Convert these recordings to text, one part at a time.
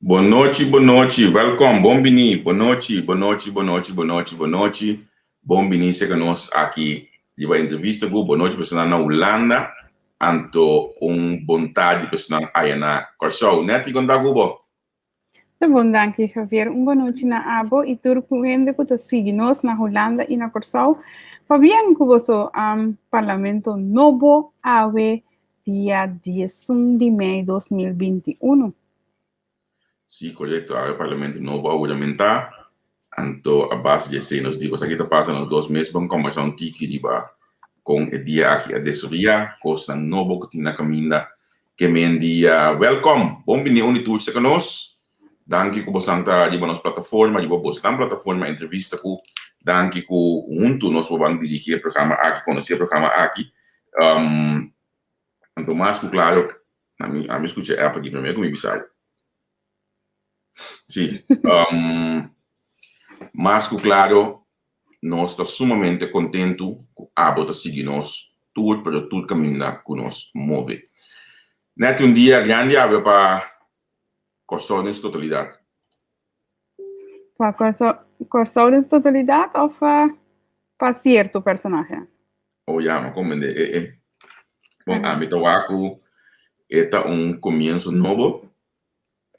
Boa noite, welcome, bom-vindo, boa noite, bom-vindo, chega nós aqui de uma entrevista com boa noite, pessoal na Holanda, anto vontade pessoal aí na Corsol, né, conta Cubo? Tá bom, danke, Javier. Boa noite na Abo e tudo que está seguindo nós na Holanda e na Corsol. Fabian, que você Parlamento Novo, ave dia 10 de maio de 2021. Sim, correto, o Parlamento Novo aumentar, anto a base de cenas de você que está passando os 2 meses, vamos começar tiki de com o dia aqui a desvia, coisa novo que tem na caminha, que me dia welcome, bom-vindo unitur se conosco. Danke ku bosanta di nossa plataforma, di bostan plataforma entrevista ku danke ku junto nós vamos dirigir o programa aqui, conhecer o programa aqui. Então mais claro, a mim escute é para aqui primeiro como bisai. Sim. Mais claro, nós estamos sumamente contento com a bota seguir nós tudo para tudo caminho que nós move. Net dia grande ave para Corsol em totalidade. Para Corsol em totalidade ou para certo personagem? Oh, ja, mas como bom, a Mitawaku é começo novo.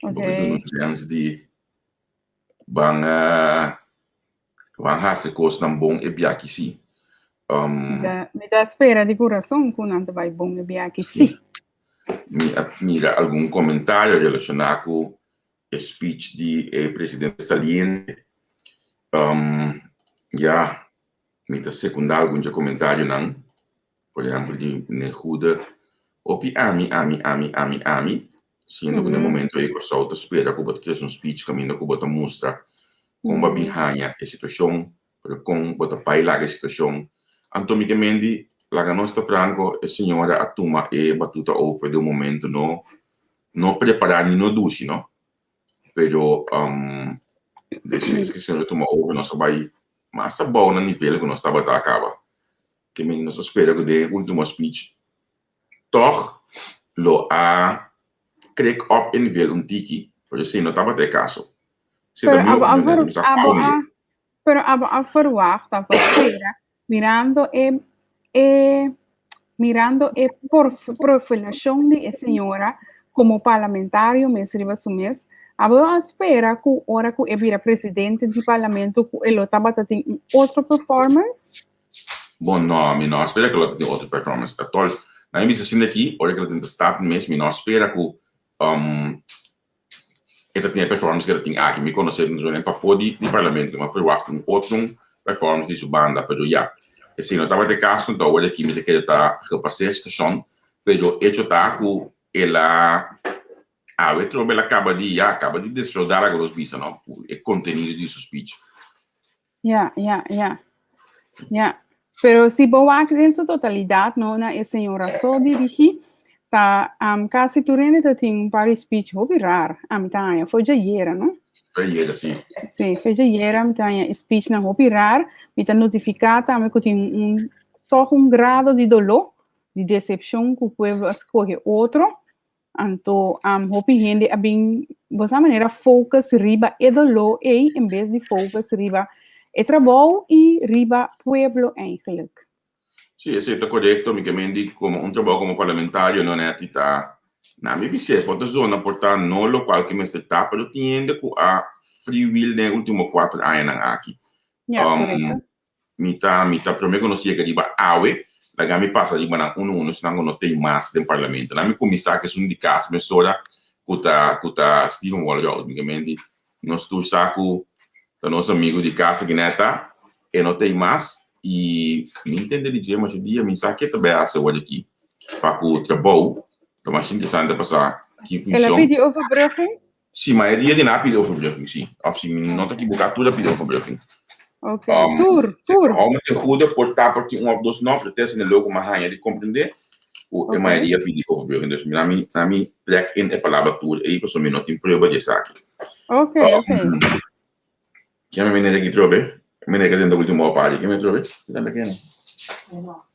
Porque tu não chance de van hace coisa tão bom e bem aqui sim. Me dá espera de coração que não vai bom e bem aqui sim. Me admira algum comentário relacionado com o speech de presidente saliente. Ja, me dá secundar algum comentário não. Por exemplo, de Nehuda, opi ami. Sendo que no momento aí que o sol espera que você tenha speech caminho que você mostra como vai behind a situação, como você bailar a situação. Antomicamente, la nostra Franco, a senhora atuma e batuta over do momento não preparar nem no duche, não? Pero depois que a senhora toma over, nós vai mais bom no nível que nós estava a acaba. Que me nós espera que de último speech toch lo a creio op in nível tiki, porque se não estava de caso. Pero a verwacht a espera mirando a profilização de senhora como parlamentário mês riba mês, a espera que ora que vira presidente do parlamento que ele estava tendo outra performance. Bom, não espera que ele tenha outra performance. Então, na minha assim aqui, ora que ele tenta estar mês, não espera que ele tenha performance que ele tem aqui, me conhecer não para fora do parlamento, mas foi outra performance de sua banda, pero já. Assim, não estava de caso, então olha aqui, me que ele está repassando a situação, pero hecho está que ela ela acaba de desfrudar a grossa vista, não? O conteúdo de seu speech. Ja. Pero se boa em sua totalidade, não, a senhora só dirige, tá, quase tudo ainda tem para speech, vou virar, tá, foi já era, não? Foi era, sim. Sim, foi já era, tá, speech não vou virar, me tá notificada, que tem só grado de dolor, de decepção, que o povo escolhe outro, então, hopi gente, dessa maneira, focus riba e dolor, e em vez de focus riba e trabalho e riba pueblo eigenlijk. Sì, è corretto, mi chiami come un trabalho come parlamentario non è attività. Na mi pisse, pode zona portar nolo qualche mese etapa do tiende ku a free will ne ultimo 4 anni aqui. Corretto. Mita promego non si che riba awe, la gami passa riba na uno stanno no tem mas del parlamento. Na mi commissar che sono di cas mesora kuta Stephen Waller, mi chiami non stu saco da nosso amigo de casa que neta e não tem mais e me entende de dizer mas o dia me sabe que também a saúde aqui para o trabalho então mais interessante passar que funciona. Ela pediu overbrugging? Sim, mas ele não pediu overbrugging, sim. Of sim, não está aqui boca tudo pediu overbrugging. Ok. Tour. Como tem ruda portar porque of dos não pretende no logo mas há de compreender o a maioria pediu overbrugging dus na minha plek in a palavra tour e pessoa me não tem prova de saque. Ok. Chi mi viene che trovi? Mi viene che dentro l'ultimo pari, che mi trovi? Sembra che no.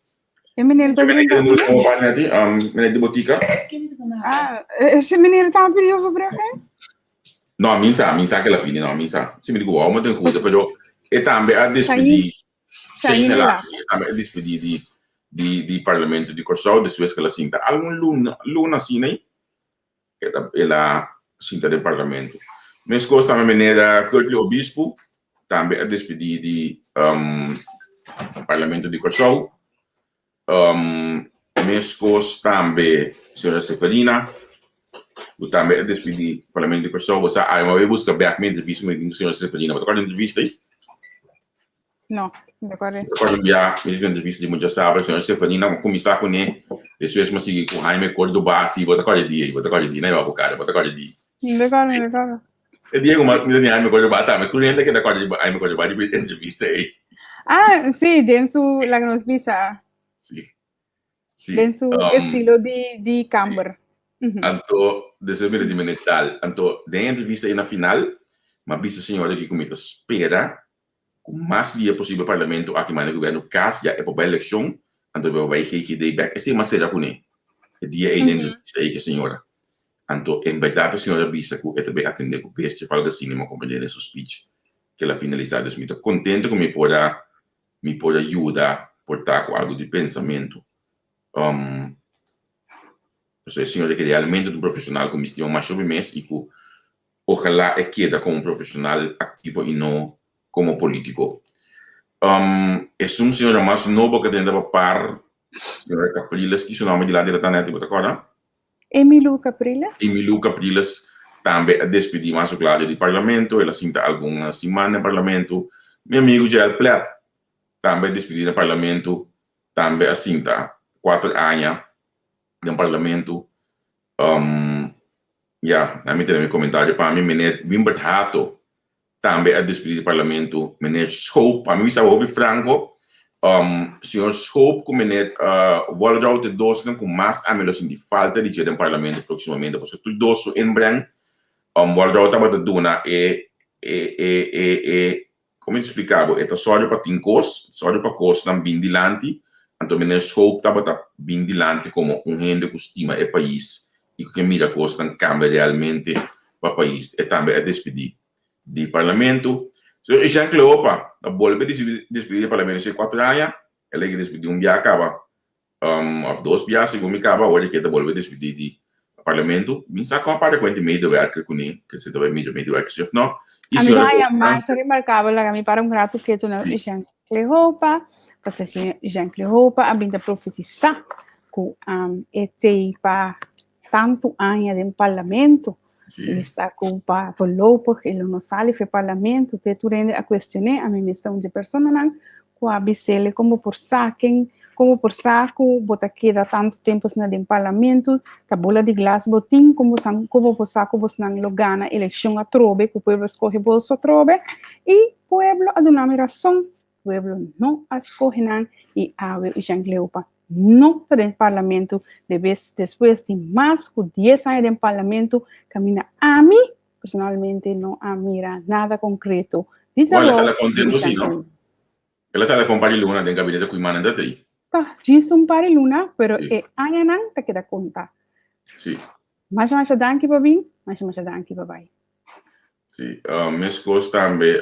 E meneer l'ultimo pari, viene di botica? Is meneer het aan pediu overbrugging? No, minsa che la fine, no, minsa. Se mi dico, uomo, te cuida, però e tambe a despedire, sei nella, tambe a despedire di Parlamento di Kosovo, di Suez che la sinta. Algun luna sinei, e la sinta del Parlamento. Mes costa me menera Curtli Obispo, tambe a despedire di Parlamento di Kosovo. Mes costa tambe signora Seferina, o também a despedir do Parlamento de Kosovo, uma vez busca bem a minha entrevista com a senhora Seferina, mas agora a entrevista aí? Não, agora. Agora enviar a entrevista de muita sábado, a senhora Seferina, começar com ele, depois mas seguir com Jaime Córdoba, assim, bota qual dia, né, o cara, bota qual dia. Legal. E dia como me dá Jaime Córdoba, tá, mas tu lembra que da qual Jaime Córdoba de entrevista aí? Ah, sim, dentro la que nos visa. Sim. Dentro estilo de Camber. Anto, desse mira de menetal, anto, de entrevista aí na final, mas visto a senhora que comenta espera com mais dia possível parlamento aqui mais no governo caso já é para a eleição, anto vai GGD back, esse é uma será com ele. É dia aí dentro entrevista aí que a senhora. Anto, em verdade a senhora visa que é também atender com o festival de cinema compreender esse speech que ela finalizada, eu estou contente que me pode ajudar por estar com algo de pensamento. Você, senhora, que realmente um profissional como estima mais sobre mês e que ojalá queda como profissional ativo e não como político. É senhora mais nova que tem para par, senhora Capriles, que o nome de lá da Tanete, você acorda? Emilu Capriles. Emilu Capriles também a despedir mais claro do parlamento, ela sinta alguma semana no parlamento. Meu amigo Jael Plat também a despedir do parlamento, também a sinta 4 anos no parlamento. Na minha meu comentário para mim, meneer Wimbert Hato também a despedir do parlamento, meneer Schoop, para mim estava ouvindo Franco, senhor Schoop com meneer Waldrau de Dossen com mais amelos de falta de dia no parlamento proximamente, porque tudo dosso em branco, Waldrau estava de duna como explicava, é só para tincos, só para cos não bem dilante. Então, meneer Schoop estava bem dilante como gente que estima o país e que mira coisa que cambia realmente para o país. E também a despedir do parlamento. So, Jean Cleopa, a volta de despedir do parlamento em 4 anos, ela que despediu dia acaba, of 2 dias, segundo acaba, agora que a volta despedir do parlamento. Me saca uma parte com a medewerker com ele, que se deve medewerker, chef, não? A minha mais remarcável, a mim para grato que tu não Jean Cleopa, porque Jean Cleopa a vinda profetizar com para tanto anos no parlamento. Ele está com para lopo, ele não sai do parlamento, te tu rende a questionar a mim mesmo de pessoa não, com a bisele como por saco, bota queda tanto tempo no parlamento, a bola de glas botim, como por saco você não logana eleição a trobe, que o povo escolhe bolso trobe, e o povo a uma razão, o povo não escolhe não, e a Jean Cleopa não está no parlamento, depois de mais de 10 anos no parlamento, camina a mim, personalmente não mira nada concreto. Ela sale contento, sim, não? Ela sale com para luna no gabinete com imã ainda tem. Tá, diz para luna, pero é año não te queda conta. Sim. Mas danke para mim, mas danke para vai. Sim, meus coisas também,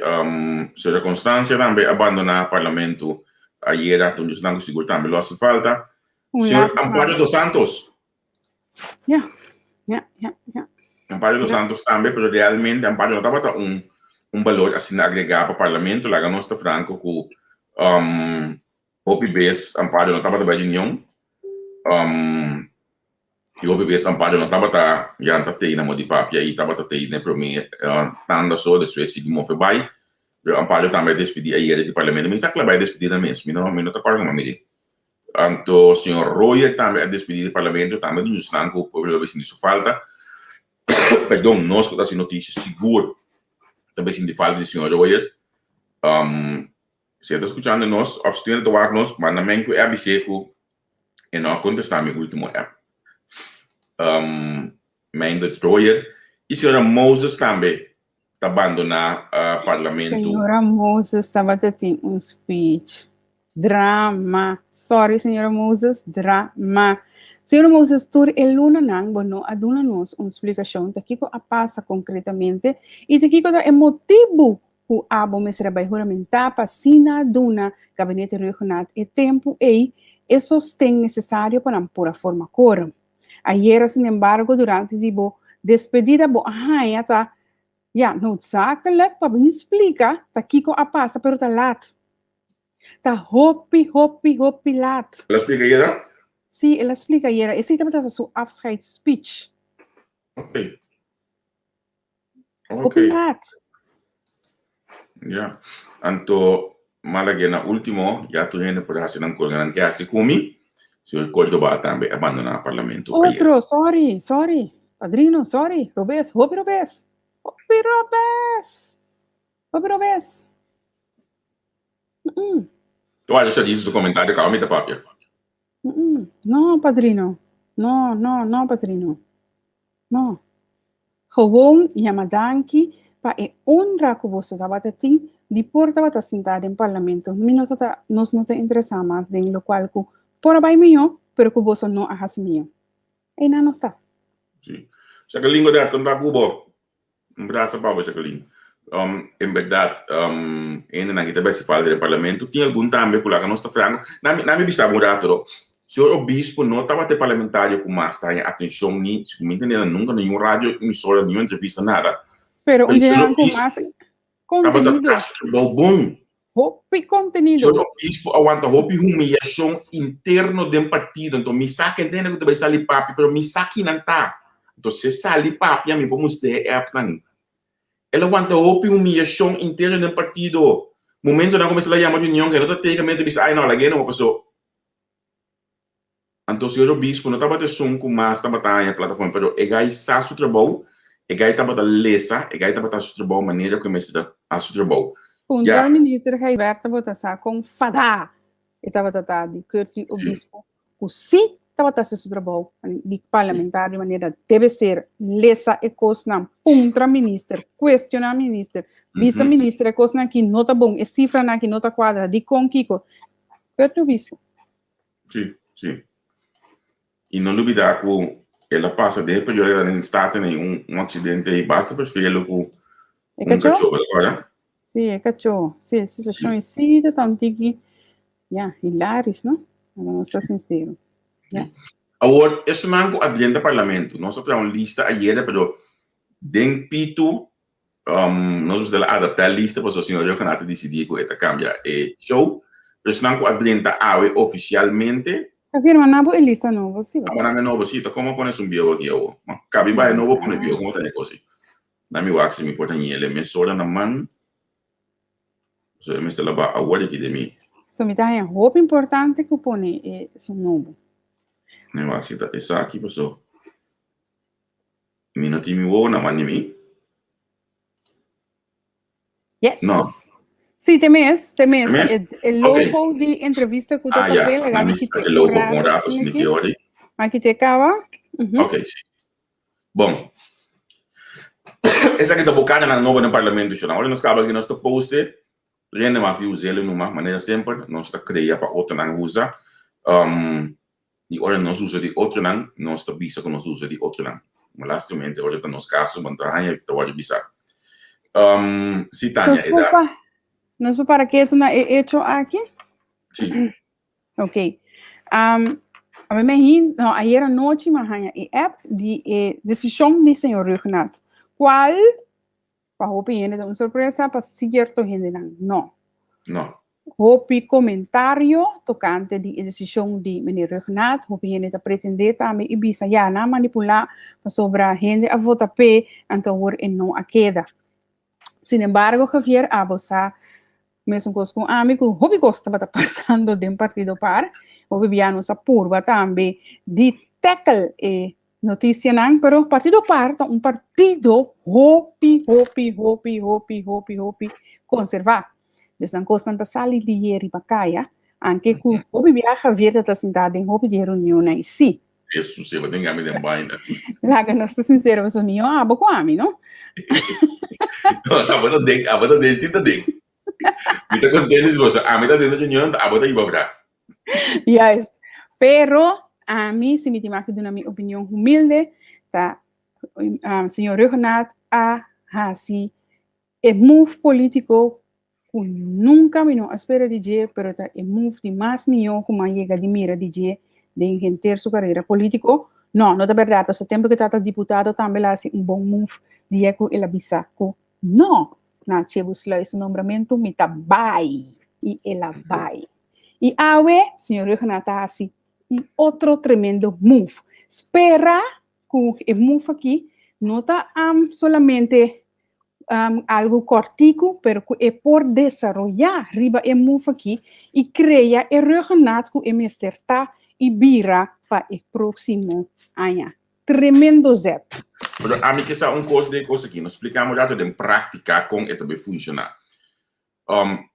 senhora Constância também abandonar o parlamento ayer, então nós não conseguimos também lo hace falta. Senhor Amparo dos Santos. Amparo dos Santos também, pero realmente Amparo não estava um valor assim agregado para o parlamento, lá no nosso Franco, com OPBs, Amparo não estava trabalhando nenhum. E OPBs, Amparo não estava já não estava na mão papo, e aí estava né, para mim, tanda só, depois seguimos foi bem. Amparo também despedir aí do parlamento, mas está vai despedir da mesma, não está correndo uma medida. Então, o senhor Royer também a despedir do parlamento, também não está com o povo vai sentir falta. Perdão, nós que está notícia seguro, também sentir falta do senhor Royer. Se está escutando nós, ou se está ouvindo nós, manda-me que é abiseco e não contestar meu último app. Manda Royer e senhora Moses também está abandonar o parlamento. Senhora Moses estava tendo speech. Drama. Sorry, senhora Moses, drama. Senhora Moses, tur el luna nang, bueno, aduna-nos uma explicação, daqui que a passa concretamente, e daqui que é motivo que a bom mestre vai juramentar para sina duna gabinete regional e tempo e sostém necessário para pôr a forma cor. Ayer, sin embargo, durante a despedida, já tá, noodzakelijk, para me explicar, daqui que a passa, pero tá laat. Tá hopi laat. Ela explica aí, né? Sim, ela explica ayer. Esse também tá sua afscheidsspeech. Ok. Hopi laat. Ja. Anto, malagena último, já tu gente por hacer un colgante que hace kumi, se o Córdoba também abandonar o parlamento. Outro, sorry. Padrino, sorry. Robes, hopi Robes. Tu já disse o comentário, calma, tá papia. Não, padrino. Não, padrino. Não. Gewoon yamadanki pa e honra que você estava tendo de porta estava sentado em parlamento. Nós não te interessa mais de lo qual que por aí melhor, pero que você não faz melhor. E não está. Sim. Jacqueline Godard, quando vai Cuba, um braço para você, Jacqueline. Em verdade, ainda não está bem se fala do parlamento. Tinha algum também que lá nós está franco. Na minha visão, mudado, se o bispo não estava ter parlamentário com mais atenção, nem se me entender nunca nenhum rádio, emissora, nenhuma entrevista, nada. Pero um dia com mais conteúdo. Bom. Hopi conteúdo. Se o bispo aguenta hopi humilhação interno de um partido, então me saca entende que vai sair papi, pero me saque não tá. Então se sair papi, a mim como você é apnan. Ela aguanta hopi humilhação interno de um partido. Momento na começa a chamar de união, que não tá tecnicamente diz, ai não, lá não passou. Então se o bispo não estava tendo com mais estava a plataforma, pero é gai sa su trabalho, é gai estava da lesa, é gai estava su trabalho maneira que começa a su trabalho. O ministro Gilberto Botassar com fada. Estava tratado de o bispo, o sim estava tratando seu trabalho de parlamentar de maneira deve ser lesa e coisa contra ministro, questionar ministro, vice-ministro e coisa que não tá bom, e cifra na que não tá quadra, de com Kiko, perto o bispo. Sim. E não duvidar que ela passa de período em estado em acidente e basta perfeito com cachorro agora. Sim, é cachorro. Sim, situação assim, tanto que hilários, não? Vamos estar sinceros. Agora, isso não é adiante do parlamento. Nós temos uma lista ayer, mas dentro pito, nós vamos adaptar a lista para o senhor Renato decidir que esta cambia é show. Mas não é adiante oficialmente. Afirma, não é lista nova, sim. Não é nova, sim. Como pones bio aqui? Cabe vai novo, pone bio, como tem coisa. Na minha wax, me importa ele, me sobra na mão. So, me está lá agora aqui de mim. So, me dá roupa importante que põe é novo. Não vai ser essa aqui, pessoal. Me não tem me na mão de mim. Yes. Não. Sim, tem mês. É logo de entrevista que eu estou fazendo. É logo com dados de que hora. Aqui te acaba. Ok, sim. Bom. Essa aqui está bocada na nova no Parlamento Nacional. Olha, nós acabamos aqui, nós estamos poste. Rende mais de usar ele numa maneira sempre. Nós está criando para outra não usa. E ora nós usa de outra não. Nós está bisa que nós usa de outra não. Mas lastamente, ora está nos casos, mas está aí para o bisa. Se Tânia, ¿Nos fue para qué tú has hecho aquí? Sí. Ok. A mí me imagino, ayer anoche, Mahanya, e app de decisión de señor Regnat. ¿Cuál? Para opinión de una sorpresa, para cierto gente no. Hopi comentario tocante de decisión de meneer Regnat. Hopi gente pretende también ibisa ya na manipular sobre gente a votar P, entonces en no a queda. Sin embargo, Javier Abosa mesmo com amigo, hobby gosta de passando de partido para, hobby biano sa purba também de tackle e notícia não, pero partido para partido hobby conservar. Então não constante sali lieri bacaya, anche que hobby viaja verde da cidade em hobby de reunião aí sim. Isso se vai tentar me dar baina. Lá que nós sincero, você não ah, boco ami, não? Agora de cita de. Me está contente você, me está dentro de reunião, bota aí para Yes. Pero a mí, si me tiene que dar mi opinión humilde, tá, señor Regnat, así, el move político que nunca me no espera de pero tá, el move de más millón como llega de mira de engentar su carrera político. No, no es verdad, pero el tiempo que está diputado también hace un buen move de que el abisaco. No, na chebusla ese nombramiento me está bai y el bai. Y ahora, señor Regnata, así, un otro tremendo move. Espera que el move aquí no está solamente algo cortico, pero que es por desarrollar arriba el move aquí y crea el Regnata que es está y vira para el próximo año. Tremendo zet. Pero a mí que está un cosa aqui, nós explicamos já de prática como é também funciona.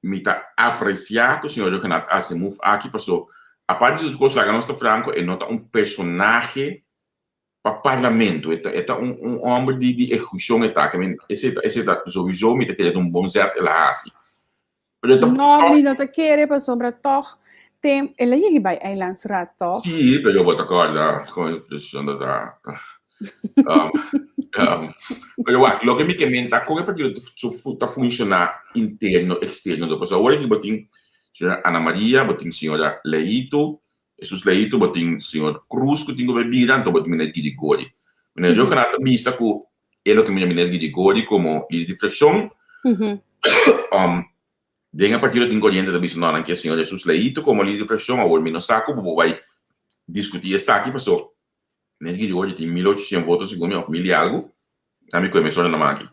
Me tá apreciar que o senhor Renato Asimov aqui passou. A parte do curso lá, nós Franco é nota um personagem para parlamento. É homem de execução, esse sowieso me tá querendo bom certo ela assim. Não, me não tá querendo para sobre toch tem ela chega by Eilandsraad toch? Sim, pero eu vou acordar com a impressão da pero lo que me comenta, como é para que está funcionar interno, externo da pessoa. Agora que botem senhora Ana Maria, botem senhora Leito, Jesus Leito, botem senhor Cruz, que tem que beber, então botem menino de Gori. Menino, eu canata vista que é o que menino de Gori como de reflexão. Denga partir do ingrediente da visão não que a senhora Jesus Leito como de reflexão, agora menino saco, vai discutir essa aqui, pessoal. Menino de Gori tem 1.800 votos segundo minha família e algo. A mim começou na máquina.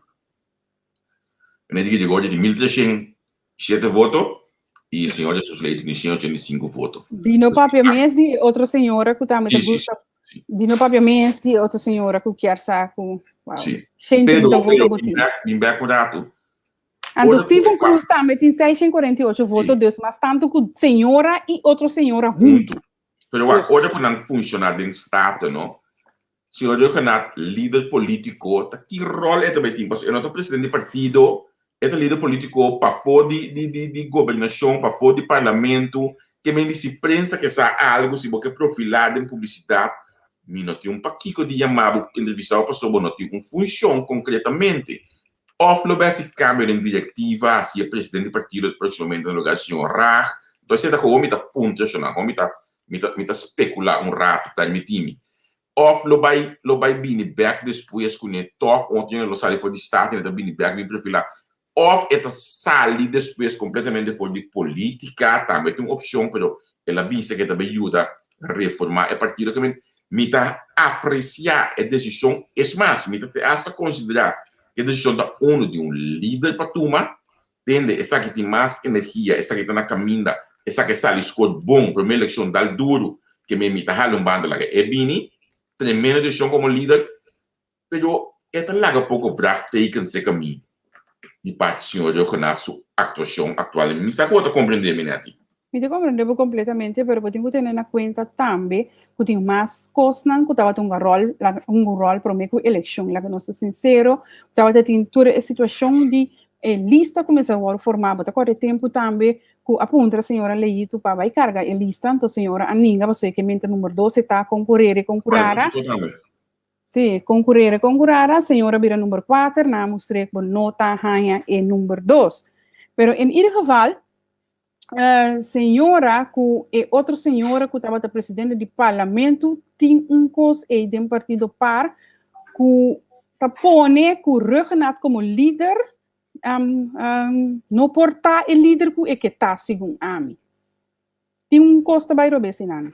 Menino de Gori tem 1.307 votos e o senhor Jesus Leite tem 185 votos. Dino papel mês de outra senhora que também busca. Dino papel mês de outra senhora que quer saco. Sim. Pero bem com dato. Então Stephen Cruz também tem 648 votos, Deus, mas tanto que senhora e outra senhora junto. Pero olha como não funciona dentro do estado, não? Senhor Renato, líder político, que rol é também tem? Porque eu não estou presidente de partido, é líder político para fora de governação, para fora de parlamento, que me disse prensa que sabe algo, se você profilar em publicidade, me não tem paquico de chamar entrevistar a pessoa, não tem função concretamente. Of lo basi câmera em diretiva, se é presidente de partido, proximamente no lugar do senhor Rach, então você está com o homem, está ponto, me tá especular rato, tá me time. Of lo vai bini back depois quando toch ontem lo sali for de estado e bini back me profilar. Of eta sali depois completamente for de política, também tem uma opção, pero ela visa que também ajuda a reformar o partido que me tá apreciar a decisão, é mais, me tá hasta considerar que a decisão da ONU de líder para tomar, entende? Essa que tem mais energia, essa que está na caminha, essa que sale escolhe bom, primeira eleição dal duro, que me tá halando banda lá, é bini tremenda decisão como líder, pero é lá um pouco vraagteken se caminho de parte do senhor Renato sua atuação atual. Me está a compreender, Minati? Me te comprendo completamente, pero tengo que tener en cuenta también que tengo más cosas que estaba un rol para mí con elección, la que no estoy sincero, estaba teniendo toda la situación de lista começou a formar, mas agora é tempo também que apunta a senhora Leito para vai carregar a lista, então a senhora Aninga, você que mente número 12 está concorrer e concurar. Sim, concorrer e concurar, a senhora vira número 4, na mostrei que nota ganha é número 2. Pero em ieder geval, senhora que é outra senhora que estava presidente do parlamento, tem coisa aí de partido par que está pone que Regnat como líder não porta o líder que está segundo a mim. Tem costa by Robes Sinan.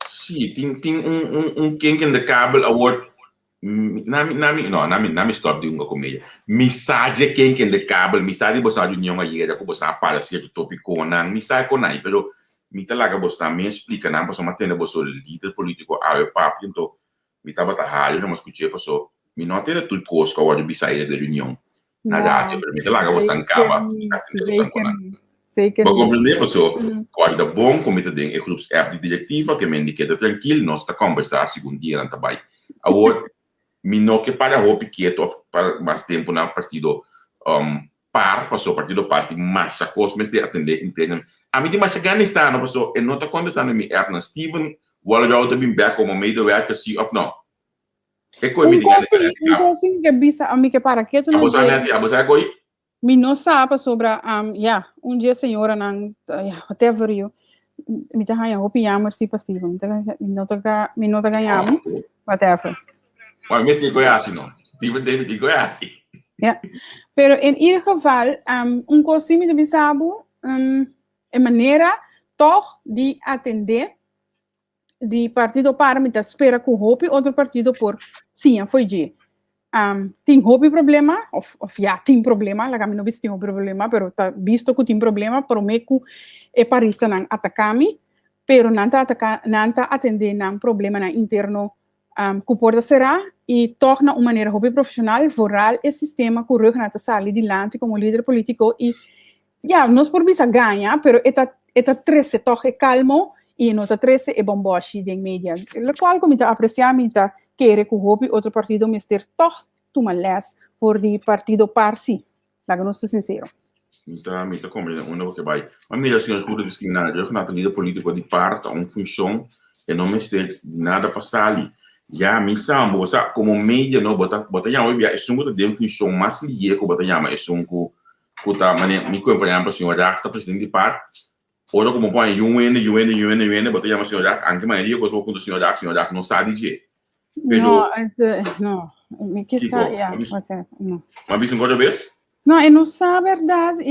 Sim, tem quem de cabo award nami stop de comédia. Mensagem quem de cabo, mensagem você de união aí era que você para certo tópico não, mensagem com aí, pero me tá lá que você me explica não, você mantém você líder político a papo, então me tava tarrado, não escutei, pessoal. Me não tem tudo coisa que agora sair da reunião. Na rádio, pero me tá lá que você acaba, sei que vou compreender, pessoal. Quando é bom, como está dentro grupos app de diretiva, que me indica tranquilo, nós está conversar segundo dia não tá bem. Agora me não que para roupa quieto para mais tempo na partido par, passou partido parti, massa cosmes de atender interno. A mim tem mais ganhar não passou, e não está contestando me é na Steven, Wallerau também back como medewerker, sim ou não? É coisa me Um coisa que bisa a mim que para que tu não Abusar coi? Me não sabe sobre dia senhora não whatever you me tá ganhando o pijama se possível me não tá ganhando whatever. Mas mesmo que coisa assim não, Steven David digo é assim. Pero em ieder geval coisa me também sabe é maneira toch de atender de partido para me tá espera com hope outro partido por sim foi de tem hobby problema of tem problema lá kami não visto tem problema pero tá visto que tem problema para me que é parista não atacami pero não tá atender não problema na interno que pode será e torna uma maneira hobby profissional foral o sistema que rug na sair dilante como líder político e nós por bisa ganha pero eta 13 toque calmo e nota 13 é bomboshi de mídia o qual como tá apreciar me tá querer que o hobby outro partido mister toch toma les por de partido parsi lá que não sou sincero Mita como uma que vai mas mira senhor tudo discriminado eu não tenho político de parte uma função e não mister nada passar ali já me sambo sa como mídia não bota já hoje é um de função mais liga que bota já mas que tá mané me acompanhar para senhor da presidente de parte ora como põe UN bota já mas senhor da anche maioria coisa com o senhor da não sabe dizer não me que sabe não mas isso agora vez não eu não sabe a verdade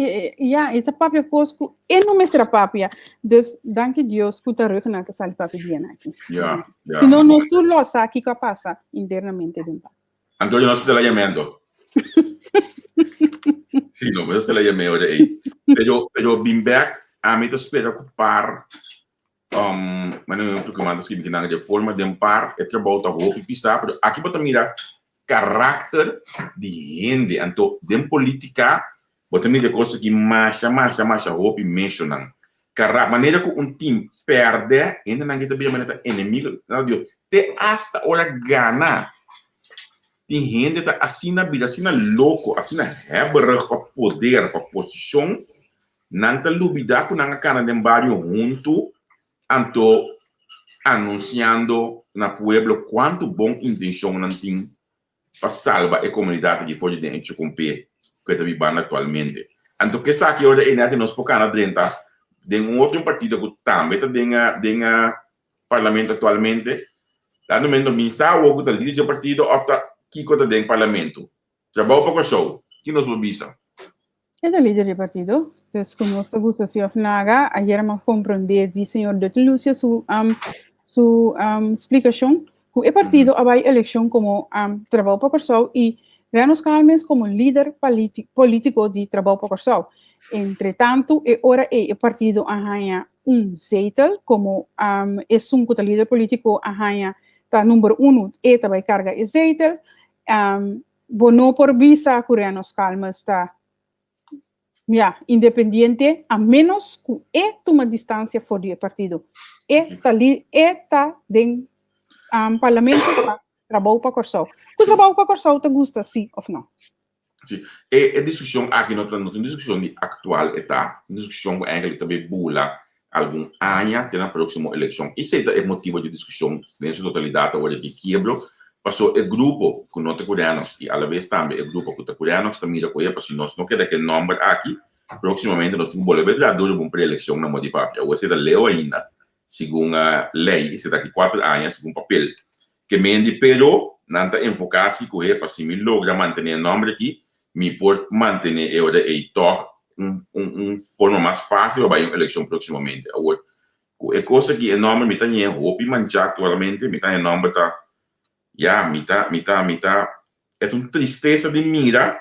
essa papia cosco eu não me será papia dus danke Deus que tá rug na sala papia dia aqui se não nós tu lo sabe que passa internamente dentro Antonio no hospitalamento sim não mas hospitalamento aí pero been back a mim espera ocupar mas não fico mais que me de forma de par é trabalho da roupa pisar pero aqui bota mira caráter de gente então de política bota mira coisa que mais roupa mencionam maneira que time perde ainda não está bem maneira inimigo não dio te hasta hora gana tem gente tá assim na vida assim na louco assim na hebra para poder para posição não tá lubida com na cara de barrio junto anto anunciando na pueblo quanto bom intenção não tem para salvar a comunidade que foi de gente com pé que está vivendo atualmente. Anto que sabe que hoje ainda nós focamos dentro de outro partido que também está dentro parlamento atualmente. Lá no momento mensal o que está líder do partido after que está dentro parlamento. Trabalho para o show. Que nos visa. É da líder do partido. Então, como nós estamos assim, afinal, ayer me compreender o senhor Dr. Lúcia sua explicação que o partido vai eleição como trabalho para o show e Renos Calmes como líder político de trabalho para o show. Entretanto, agora o partido arranha zetel como que o líder político arranha tá número 1 e vai carga o zetel. Bono por visa que Renos Calmes está independiente, a menos que toma distância fora do partido. Está dentro do parlamento para trabalho para o Corsol. O trabalho para o Corsol te gusta, sim ou não? Sim. E a discussão aqui não é discussão atual, está discussão que eigenlijk também bula algum ano na próxima eleição. Esse é o motivo de discussão, na sua totalidade, agora que quebro. Passou o grupo com nós coreanos e a vez também o grupo com coreanos também da Coreia, porque nós não queremos aquele número aqui. Proximamente nós temos que voltar a dar uma pré-eleição na Modipapia. Ou seja, leu ainda, segundo a lei, isso daqui 4 anos, segundo papel. Que mende, pero, não está enfocado que para se me logra manter o nome aqui, me pode manter forma mais fácil para a eleição proximamente. Agora, é coisa que o nome me tem roupa manchar atualmente, me tem o nome tá é uma tristeza de mira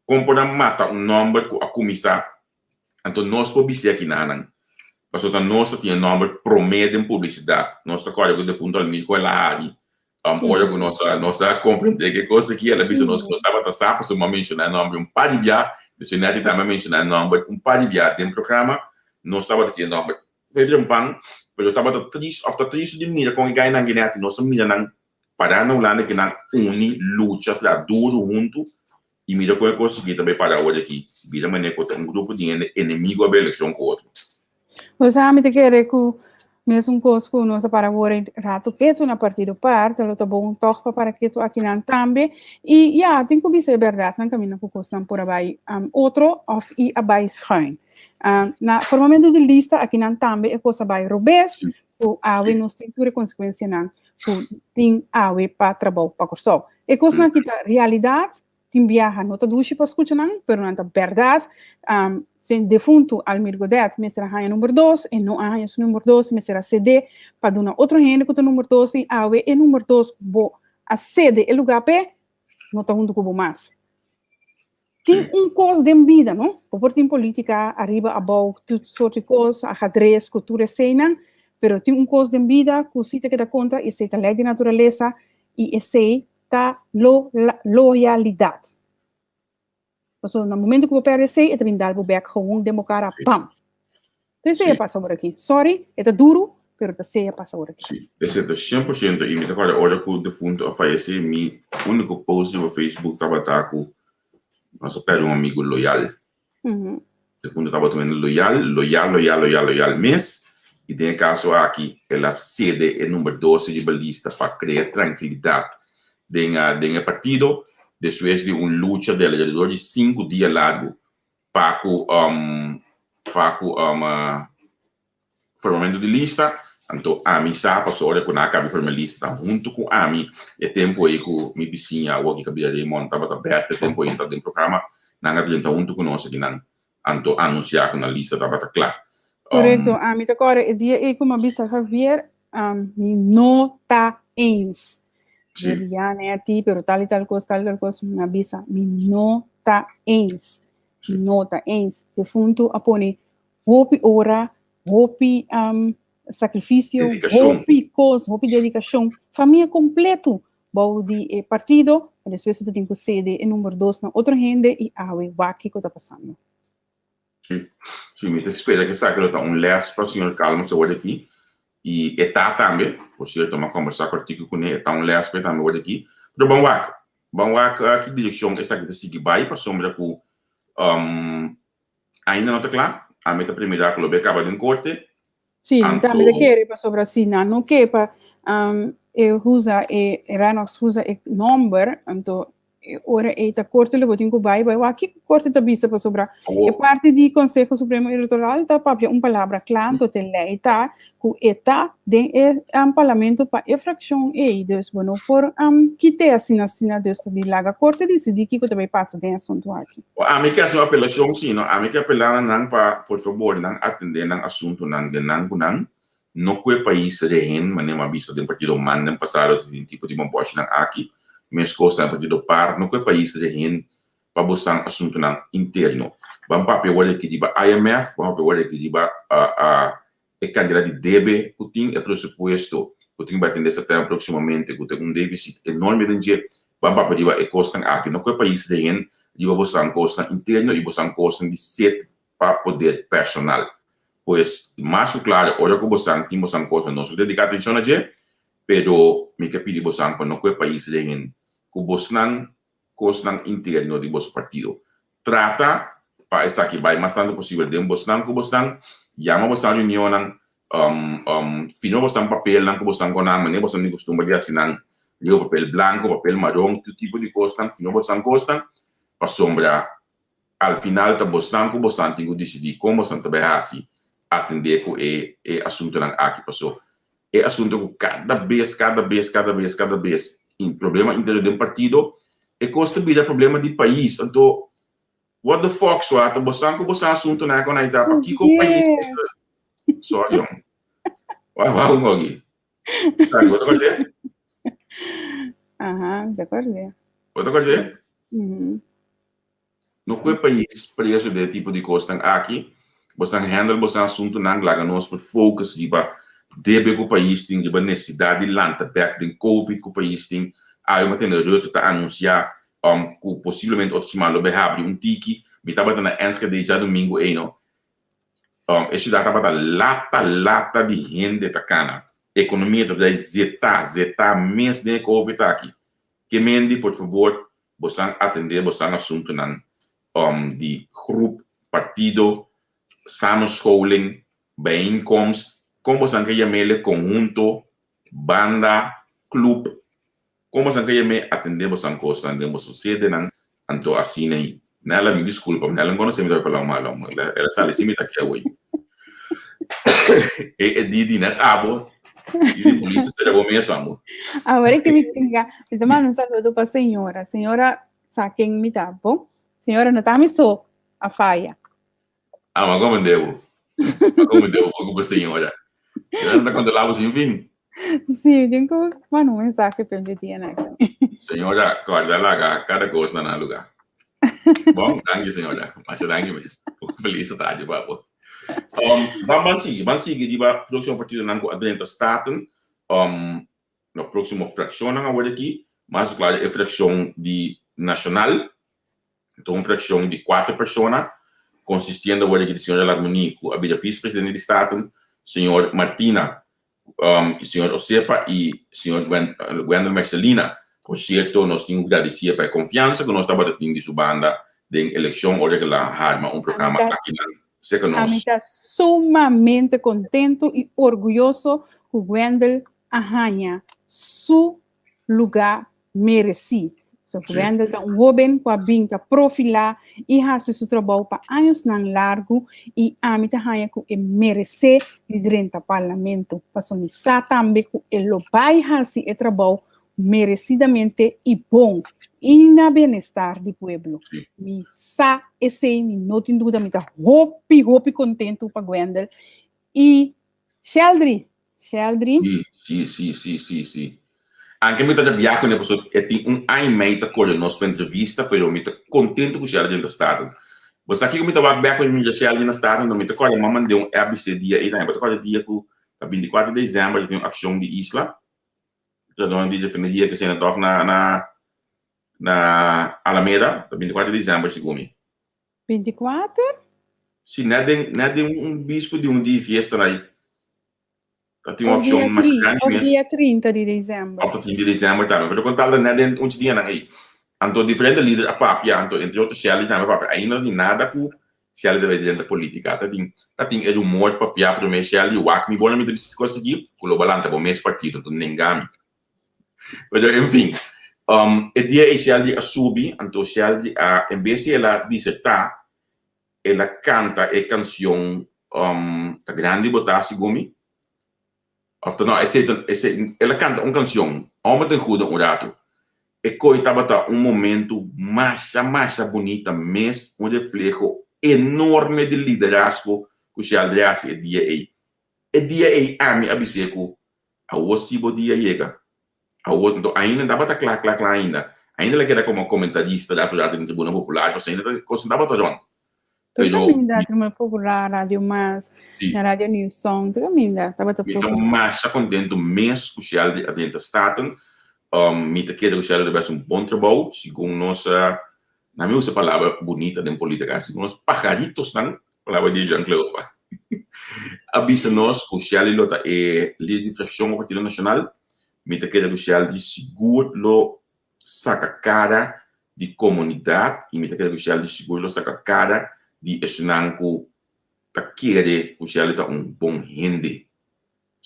como para matar nome que a começar. Então, nós podemos dizer aqui nada. Mas nós temos nome prometo em publicidade. Nós temos código de fundo ali com a área. Olha com nossa conferência, que coisa que ela disse, nós gostava de saber, se uma mencionar nome par de via, se não também mencionar nome par de via dentro do programa, nós estava tendo nome Federico Pang, mas eu estava triste de mira com o ganho na Guiné, nós mira para não lá que na uni luta lá duro junto E mira como é conseguir também para hoje aqui. Mira maneira que um grupo de inimigo da eleição com outro. Você sabe que é que mesmo coisa nossa para agora rato que tu na partido parte, ela tá bom toque para que tu aqui não também. E ja, tem que ser verdade, não caminho com coisa por abai outro of e abai schuin. Na formamento de lista aqui não também é coisa abai robes, o awe no estrutura consequência não, o tem awe para trabalho para corso. E coisa na kita realidade tem viaja não tá duche para escutar não, pero não tá verdade. Sem defunto Almir Godet, me será a número 2, e não a número 2, me será CD, para dar outra gente que o número 2 e awe, e número 2, a CD, e lugar P, não está junto com o mais. Tem coisa de vida, não? Por tem política, arriba, abaixo, tudo sorte de coisa, ajedrez, cultura, cena, pero tem coisa de vida, que você que dá conta, e se tá lei de natureza, e esse tá loyalidade. So, no momento que eu aparecer, eu também dar o back gewoon democrata, pam. Então, isso aí passa por aqui. Sorry, é duro, mas isso aí passa por aqui. Sim, esse é 100%. E me recordo, olha que o defunto a falecer, meu único post no Facebook estava com nosso pai, um amigo loyal. O defunto estava também loyal, mas, e tem caso aqui, ela sede é número 12 de balista para criar tranquilidade dentro partido. Depois de luta de alrededor de 5 dias largo para formamento de lista. Então, a mim sabe, passou hora que acaba de formar lista junto com a mim. É tempo aí que minha vizinha, o que cabia de montar, estava aberto, é tempo aí dentro do programa, não adianta junto com nós aqui, não. Então, anunciar que na lista estava clara. Correto, a mim agora, o dia é como a bisa Javier, me nota eens. Já nem a ti, pero tal coisa, na bisa, me nota eens. Nota eens. De fundo, apone, hopi ora, hopi sacrifício, hopi coisa, hopi dedicação, família completo. Bom de partido, depois tu tem que sede em número 2 na outra gente e awe waki que está passando. Sim, me espera que sabe que está les para o senhor Calma, se olha aqui. E está também, por certo, uma conversa contigo com ele, está les para também olha aqui. Pero bom que direção essa que se vai para sombra que ainda não está claro. A meta primeira que o acaba de corte. Sim, também quer para sobre assim, não que para usa Ranox usa o number, então ora está corte le botin vai aqui corte está vista para sobre é parte do Conselho Supremo Eleitoral está papia palavra claro te lei tá que está de parlamento para infração e deus bueno for que te assina desta de laga corte decidi que também passa de assunto aqui. A mim que é uma apelação sim, não? A mim que apelar não para por favor não atender não assunto não de não que o país rehen, mas nem uma vista de um partido mandam passar de tipo de uma bosta aqui. Mas costa partido par no que país rehen para buscar assunto não interno. Vamos para o que diba IMF, vamos para o que diba a candidato de debe, que tem o pressuposto, que tem batendo essa terra proximamente, que tem déficit enorme de dinheiro. Vamos para diba e costa aqui no que país rehen diba buscar costa interno e buscar costa de set para poder personal. Pois mais claro, olha que buscar tem buscar costa não se dedicar atenção a je, pero me que pedir buscar para no que país rehen que Bosnan interno de vosso partido. Trata, para estar aqui, vai mais tanto possível, de Bosnan, que Bosnan, chama Bosnan reunião, fino Bosnan papel, que Bosnan com nada, nem Bosnan costuma de assinar, o papel branco, papel marrom, todo tipo de coisa, fino Bosnan costa, para sombra, al final, tá Bosnan, que Bosnan tem que decidir como Bosnan também assim, atender com o assunto aqui passou. É assunto que cada vez, problema interno de um partido e contribuir problema de país. Então, what the fuck, so ato bosan ko bosan assunto na ko na ita pa kiko país. Sorry. Wow, ngogi. Sabe, você acordei? Aham, de acordo. Você acordei? No que país preço de tipo de coisa aqui, você handle bosan assunto na laga nós por focus de debe que o país tem, de necessidade de lanta, back de Covid que o país tem, aí uma tenda de tá anunciar que possivelmente outros malos vai abrir tiki, me estava na ensca de já domingo aí não, esse dá tava lata de gente tá cana, economia tá zeta mês de Covid tá aqui, que mende por favor, você atender, você assunto nan die groep, partido, samenscholing, bijeenkomst, como você quer chamar conjunto, banda, club, como você quer chamar atender você coisa, de você sucede nan, anto assim nem, nela me desculpa, nela não sei me dar pela mal, ela sabe se me tá aqui hoje. E Didi net abo, Didi polícia será bom mesmo, amor. Agora que me tinha, me tá mandando um saludo para a senhora sabe quem me tá, bom? Senhora não tá me só a faia. Ah, mas como devo? Como devo? Como senhora? Ela não tá quando lá você vem? Sim, tenho que mandar mensagem para onde tinha, né? Senhora, acorda lá, cada coisa na lugar. Bom, danke senhora, mas danke mesmo. Felicidade, babo. Vamos seguir, die produção partida na Adventa Staten, na próxima fração na agora aqui, mas claro, é fração de nacional, então uma fração de 4 pessoas, consistindo agora aqui de senhora Larmonico, a vice-presidente de Staten, senhor Martina, senhor Osepa e senhor Wendel Marcelina. Por certo, nós temos que agradecer pela confiança que nós estamos tendo de sua banda de eleição, olha que lá arma programa aqui na A mim está sumamente contento e orgulhoso que o Wendel arranha seu lugar merecido. So, Wendel está jovem com a binta profilar e faz seu trabalho para anos não largo e a mim arranha que merece liderar o parlamento. Para somissar também que ele vai fazer o trabalho merecidamente e bom e na bem-estar do povo. Me sa esse me não tem dúvida, me tá hopi contento para Wendel e Sheldry. Sim. Anche me tá biaco né pessoa é tem meita coisa nossa entrevista, pero me tá contento com o Sheldry da estado. Você aqui me tá biaco me já Sheldry na estado, não me tá coisa mamãe deu ABC dia aí, né? Mas coisa dia com 24 de dezembro tem ação de Isla. Então, de definiria que se toca na Alameda, 24 de dezembro, segundo. 24? Sim, não é bispo de dia de festa aí. Tem uma opção mais grande mesmo. Dia 30 de dezembro. 30 de dezembro também. Mas eu contava não é dia aí. Então, diferente líder, a papia, entre outros, Shelley também, papia. Aí não tem nada com Shelley deve dentro da política. Tem o humor, papia, para mim, Shelley, o Acme, bom, me deve conseguir, com o balante, o mesmo partido, então nem game. Mas, enfim, o dia é Shelley a subir, então Shelley, em vez de ela dissertar, ela canta a canção da grande botar segundo. Não, ela canta uma canção, Homem tem Juda, um rato. E coitava momento mais bonita, mas um reflejo enorme de liderazgo que o Shelley hace o dia aí. O dia aí, a mim, abiseco, a o dia chega. Então, ainda dava tá claro ainda. Ainda ela era como comentarista da Tribuna Popular, mas ainda considerava todo mundo. Tu também da Tribuna Popular, Rádio Mas, na Rádio News Song, tu também da, estava todo então, mais contento mesmo com o Shelley dentro da Staten. Me te quero que o Shelley deve bom trabalho, segundo nossa, na minha palavra bonita de política, segundo os pajaritos, não? Palavra de Jean-Claude. Avisa nós que o Shelley é líder de fração do Partido Nacional. Me te quero que o Shelley seguro saca cara de comunidade e me te quero que o Shelley seguro saca cara de esnanco tá querer o Shelley tá bom gente.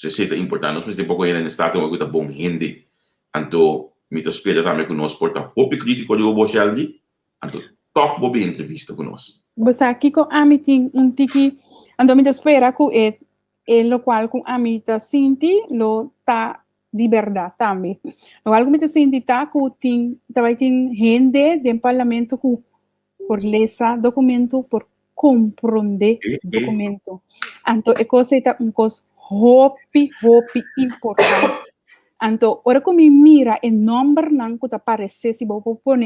Isso é importante. Nós precisamos pouco ainda no estado uma coisa bom gente. Então, me te espera também que nós porta pouco crítico de o Shelley. Então, toque boa entrevista com nós. Você aqui com a mim tem tiki. Então, me te espera que é lo qual com a mim tá sinti lo tá liberdade também. Lo qual com me te sinti tá que tem gente do parlamento que por ler documento, por compreender documento. Então, é coisa hopi importante. Então, ora que me mira o nome não que aparece se vou pôr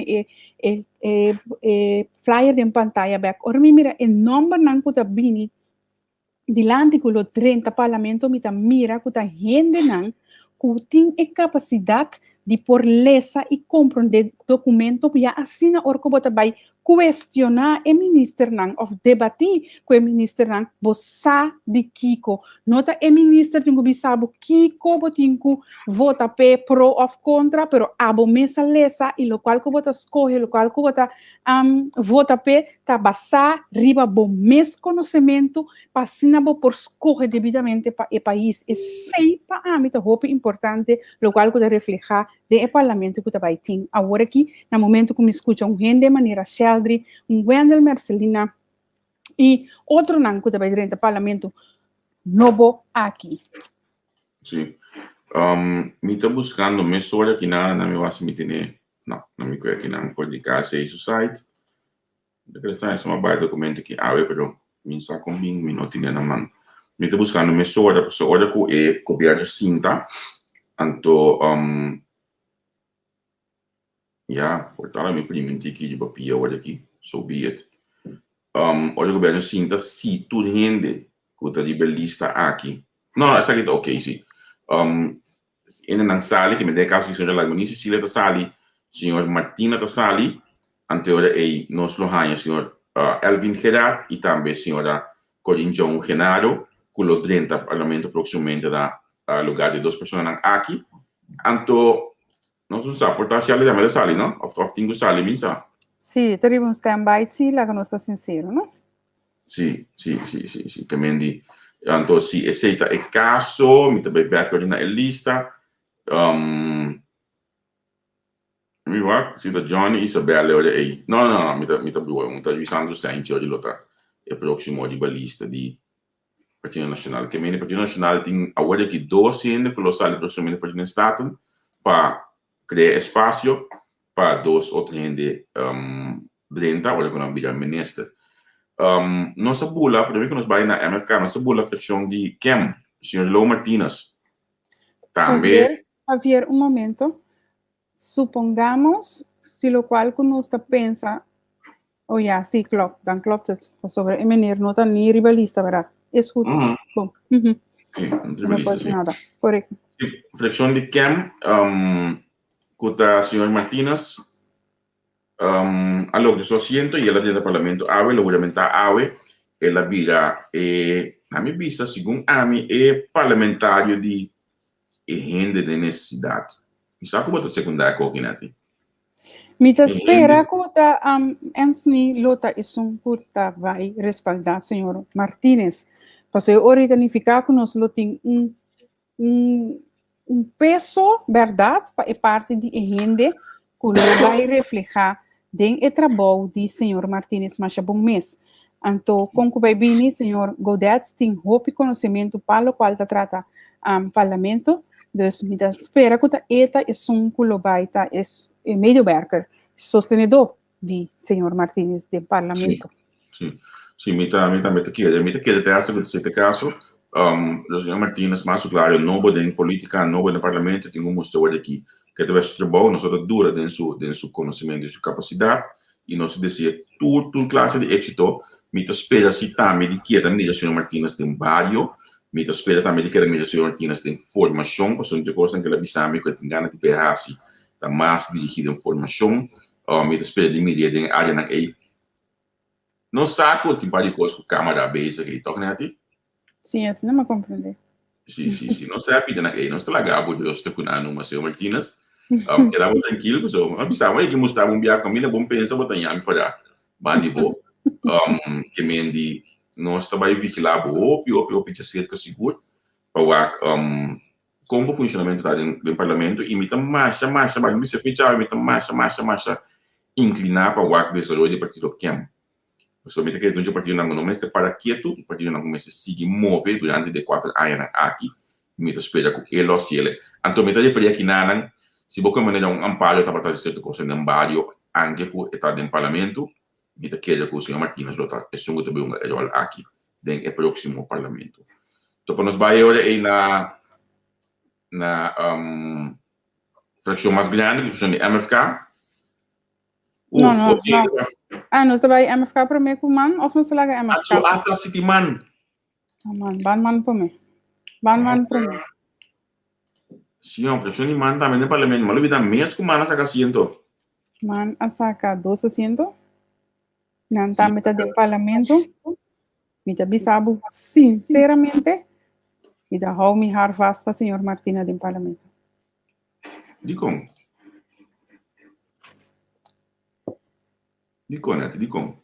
flyer de pantalla back. Ora me mira o nome não que bini dilante que o 30 parlamento me mira que gente não que tem a capacidade de por lesa e compreender documento ya assina or ko bota bay questionar e minister nang of debati ko e minister nang bossa di kiko nota e minister tingu bisabo kiko botinku vota pe pro of contra pero abo mesa lesa e lo qual ko bota escoge lo qual ko bota vota pe ta basa riba bo mes conhecimento passina bo por escoge devidamente pa e país e sei pa amita hope importante lo qual ko refleja de parlamento que vai ter agora aqui no momento que me escuta gente de maneira Sheldry, Wendel Marcelina e outro não que vai dentro do parlamento novo aqui. Sim. Me está buscando mesura que nada na minha base me tem não me quer que não for de casa e site. Da questão é uma baita documento que pero me está com bem me não tinha na mão. Me está buscando mesura porque olha que é copiar cinta anto ja, portala me imprimenti aqui de papel, olha aqui, so be it. Olha o governo sinta se tu rende que tá de lista aqui. Não, essa aqui tá ok, sim. Ainda não sale, que me dê caso que o senhor Lagoni Cecília tá sali, senhor Martina tá sali, anterior aí, nós lohanha, senhor Elvin Gerard e também senhora Corin John Genaro, que o 30 parlamento proximamente da lugar de duas pessoas aqui. Anto não sei se a portação ali também sali, não? Of tingo sali, minsa. Sim, teria um stand-by, sim, lá que não está sincero, não? Sim. Que mendi, então se aceita é caso, me também back na lista. Me vai, se da Johnny Isabella olha aí. Não, me tá boa, me tá visando sempre de lota. É próximo de lista de Partido Nacional. Que mendi Partido Nacional tem agora aqui 12 ainda que lo sale proximamente para o estado para criar espaço para dois outros gente dentro, olha quando a ministra. Nossa bula, para mim que nós vai na MFK, nossa bula flexão de Kem, senhor Lou Martínez. Também. Javier, um momento. Supongamos, se lo qual que nós pensa, sim, klopt het. Sobre meneer nota ni ribalista, verdade? Escuta. Bom. Sim, não pode nada. Correto. Flexão de Kem, Kuta senhor Martínez, algo de su asiento y ela dentro do parlamento AVE, lo parlamentar AVE, ela vira, na minha vista, segundo a mim, é parlamentário de renda de necessidade. Isso é como a secundária coquinati. Mita espera que Anthony Lota é curta vai respaldar senhor Martínez. Porque eu identificar que nós tem peso, verdade, é parte de renda que vai reflejar den o trabalho de senhor Martínez Macha bom mês. Então, como vai bem, senhor Godet tem hope conhecimento para o qual trata parlamento. Então, me espera que esta é que vai é medewerker, sostenedor de senhor Martínez do parlamento. Sim, me também te quer ter essa que caso, o senhor Martínez, mais claro, não pode em política, não pode no parlamento, tem mostrar aqui que deve ser bom, nós outros dura dentro do conhecimento, de sua capacidade, e nós deseja tudo classe de êxito. Me espera se também de que também o senhor Martínez tem vários, me espera também de que o senhor Martínez tem formação, porque são de coisas que ele bisame que tem ganas de perrasse, está mais dirigido em formação, me espera de mídia de área na aí. Não saco tem várias coisas que a câmara base que toca nele. Sim, assim não me compreender. Sim, não sabe de naquele, não está legal, eu estou com a numa senhor Martínez. Que era muito tranquilo, so abisava que mostrava biar família bom pensa botar yami para bandibo que mendi nós trabalho vigilar o pincha cerca seguro para como o funcionamento do parlamento e me tá massa mas me se fecha me tá massa inclinar para o desenvolvimento do partido Kem. Somente que do partido não começa para quieto, o partido não começa a seguir mover durante de 4 anos aqui, me espera com ele ou se ele. Então me tá referir aqui na se você maneira amparo para trazer certa coisa no amparo, anche que está dentro do parlamento, me tá querendo que o senhor Martínez lo está, é só também rol aqui, dentro do próximo parlamento. Então, para nós vai agora aí na fração mais grande, que é a MFK. Não. Nós trabalhamos MFK primeiro com man, ou nós trabalhamos MFK? Até City Man. Man para mim. Ban para mim. Sim, a fração de man também no parlamento, mas ele dá mês com man saca asiento. Man a saca 2 asientos. Nanta meta de parlamento. Mita bisabu, sinceramente, mita hou mi haar vast para senhor Martina do parlamento. Di com. Di com.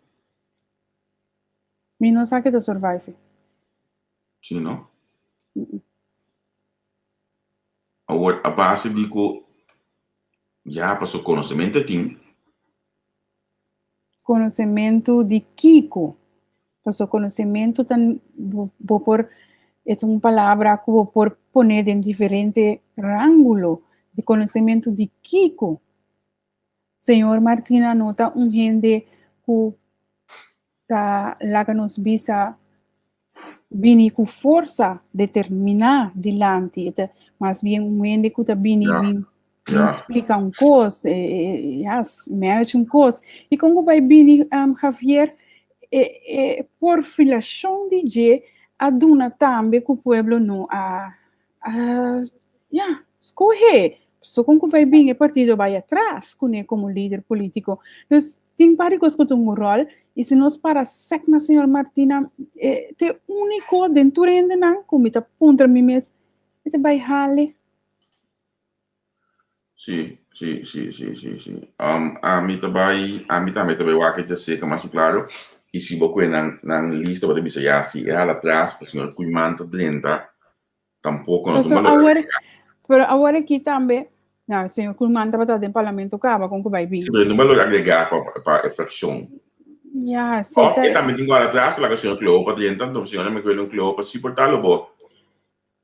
Mi não sabe de survive. Sim, não? Agora, a base dico, já passou conhecimento tem. Conhecimento de Kiko. Passou conhecimento tan vou por é uma palavra que vou por poner em diferente ângulo de conhecimento de Kiko. Senhor Martina nota gente que tá lá que nos visa vini com força determinar dilante, mas bem gente que tá vini explica coisa, manage coisa. E como vai vini Javier, por filação de G, a duna também que o pueblo não escolher. So como vai bem, o partido vai atrás, como líder político. Então, tem várias coisas que tem um rol, e se nós para sec na senhora Martina, te único dentro ainda não, como está ponto mim mesmo, você vai rale. Sim. A mim também o que já sei que mais claro, e se você na lista pode dizer já se ela atrás, o senhor Cuimanta dentro, tampouco não toma Pero agora aqui também, não, senhor Cuimanta para estar no parlamento, acaba com que vai vir. Sim, mas não vai agregar para a fração. Ja, Of que também tem agora atrás, lá que o senhor Cleopa dentro, então o senhor não quer um Cleopa se portar-lo bom.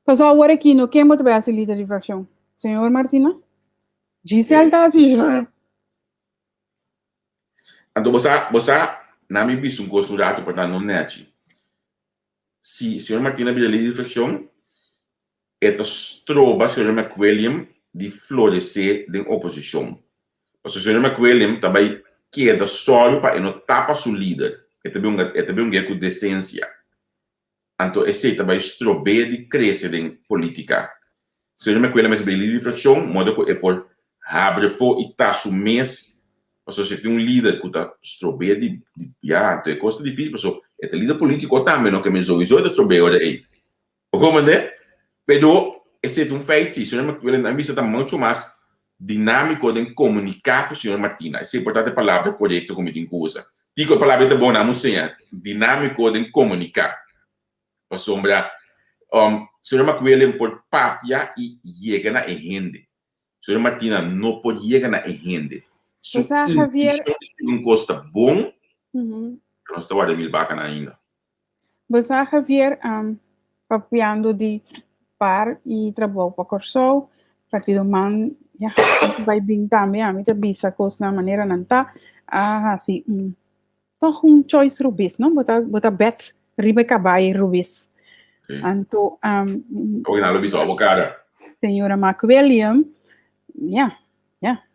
Mas agora aqui, no quem vai ser líder de fração? Senhor Martina? Gisele está assim, então você na minha visão considerado para não net. Se o senhor Martina é líder de fração, trova o senhor McWilliam de florescer da oposição. O senhor McWilliam também queda solo para não tapa seu líder. É também um guia com decência. Então, esse também estrobe de crescer em política. O senhor McWilliam é líder de fração, modo que é por abre fogo e tá o mês. Você tem um líder que está estrobe de então é coisa difícil, pessoal. É líder político também, não que me zoe de estrobe olha aí. Como é? Pero esse é um feito, o senhor McWilliam também está muito mais dinâmico de comunicar com o senhor Martina. Essa é a importante palavra correta como tem que usar. Digo a palavra é boa, não sei, dinâmico de comunicar. Para sombra, o senhor McWilliam por papia e chega na gente. O senhor Martina não pode chegar na gente. Se não custa bom, não está guardando mil bacana ainda. Você, Javier, papiando de par e trabalho para Corsol, partido man, vai bem também, a mim também essa coisa na maneira não tá, assim, toch choice rubis, não? Bota bet, riba cabai rubis. Então, não bisa abocada. Senhora McWilliam,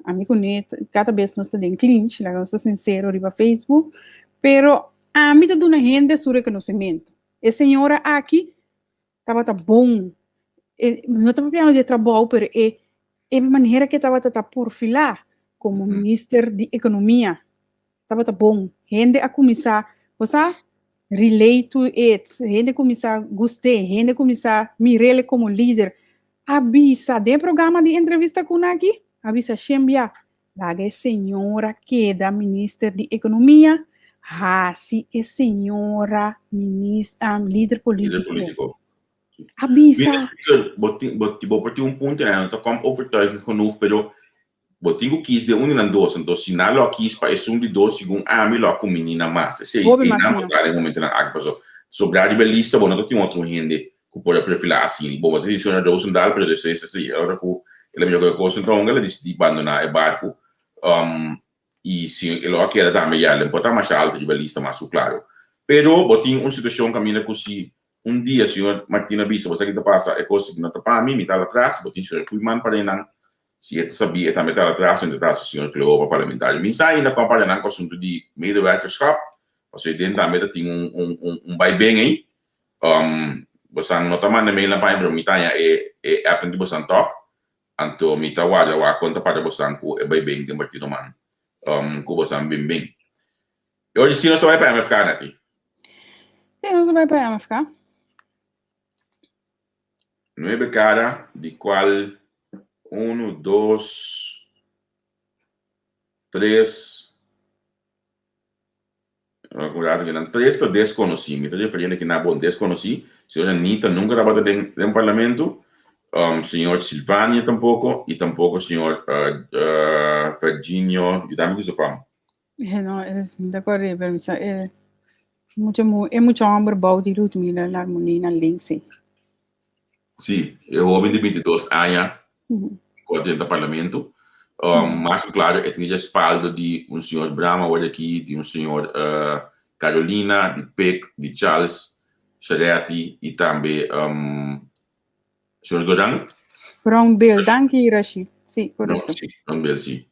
amigo neto, cada vez nós estamos em clinch, lá nós estamos sincero riba Facebook, pero a mim tá dando gente seu reconhecimento. A senhora aqui estava bom, não estava falando de trabalho, pero é maneira que estava por filar como ministro de economia, estava bom. Gente a começar, você relate to it, gente começar gostei, gente começar mirar como líder. Avisa de programa de entrevista com aqui, avisa Xembia, lá é senhora que é da ministra de economia, se é senhora ministra, líder político. Avisa. Porque um ponto, né? Não está como overtuiging genoeg, pero botingo kies de um e dois, então se não lo kies para esse de dois, segundo me lo com menina mais. Se não botar em momento na água, pessoal. Sobrar de lista, bom, não tem outro gente que pode perfilar assim. Bom, tem senhora Rosendal, pero depois assim, agora que ele me jogou coisa então, ela decide abandonar o barco. E se ele aqui era também já, ele pode mais alto de lista, mais claro. Pero botinho uma situação caminha com si. Dia, senhor Martina Bisa, você que passa é coisa que não está para mim, me está atrás, botinho senhor Cuiman para não. Se ele sabia, também está atrás, onde está o senhor Cleopa parlamentar. Mas ainda comparando com o assunto de medewerkerschap, você dentro também tem vai bem aí. Você não está mandando mail na página, mas é aprender você toque. Anto mita wa conta para bosan ku e bay bem de partido man. Ku bosan bim. E hoje sim nós vai para MFK, Nati. Sim, nós vai para MFK. 9 cara, de qual 1, 2, 3. Cuidado que não 3 eu desconheci. Me estou referindo que na bom desconheci. Senhora Anitta nunca trabalhou dentro parlamento. Senhor Silvânia tampouco. E tampouco senhor Virginio. E dá-me que isso fama. Não, de acordo, é muito homem bom de luta, me na harmonia na link, sim. Sim, eu ouvi de 22 anos dentro do parlamento. Mas, claro, eu tinha respaldo de um senhor Brahma, olha aqui, de um senhor Carolina, de Peck, de Charles, Charetti e também senhor Doran. Brown Bill, danke, Rashid. Sim, correto. Brown Bill, sim.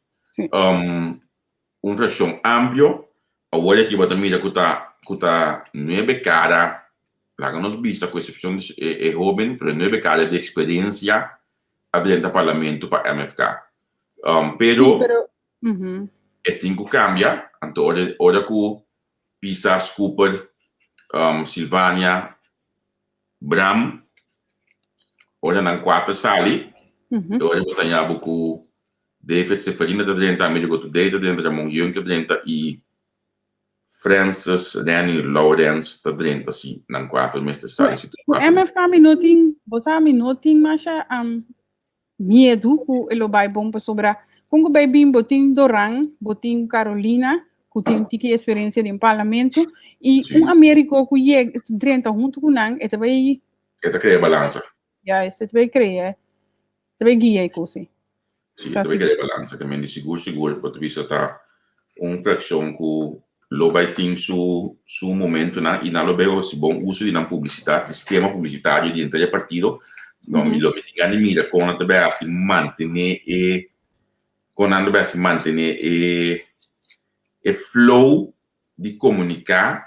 Fração amplo, olha aqui, bota mira que tá 9 cara, lá que nós vista, com exceção de jovem, mas 9 cara de experiência dentro do parlamento para MFK. Pero tem que cambiar. Então, olha que Pisas, Cooper, Silvânia, Bram, olha na 4 sali, olha que tem algo que David Seferina da dentro, Américo Today da dentro, Ramon Juncker da dentro e Francis Rani Lawrence da dentro, assim, na 4 meses sali. MFK me noting, mas medo que ele vai bom para sobrar. Como vai bem botin Doran, botin Carolina, que tem experiência em parlamento e Américo que é dentro junto com nang, ele vai criar balança. Ele vai criar, ele vai guiar a coisa. Sim, ele vai criar balança, que me seguro, porque isso tá fração que lo vai ter su momento na e na lo veo se bom uso de publicidade, sistema publicitário de entre partido. Não me lo metti in mira con dovessi mantenere e flow di comunicare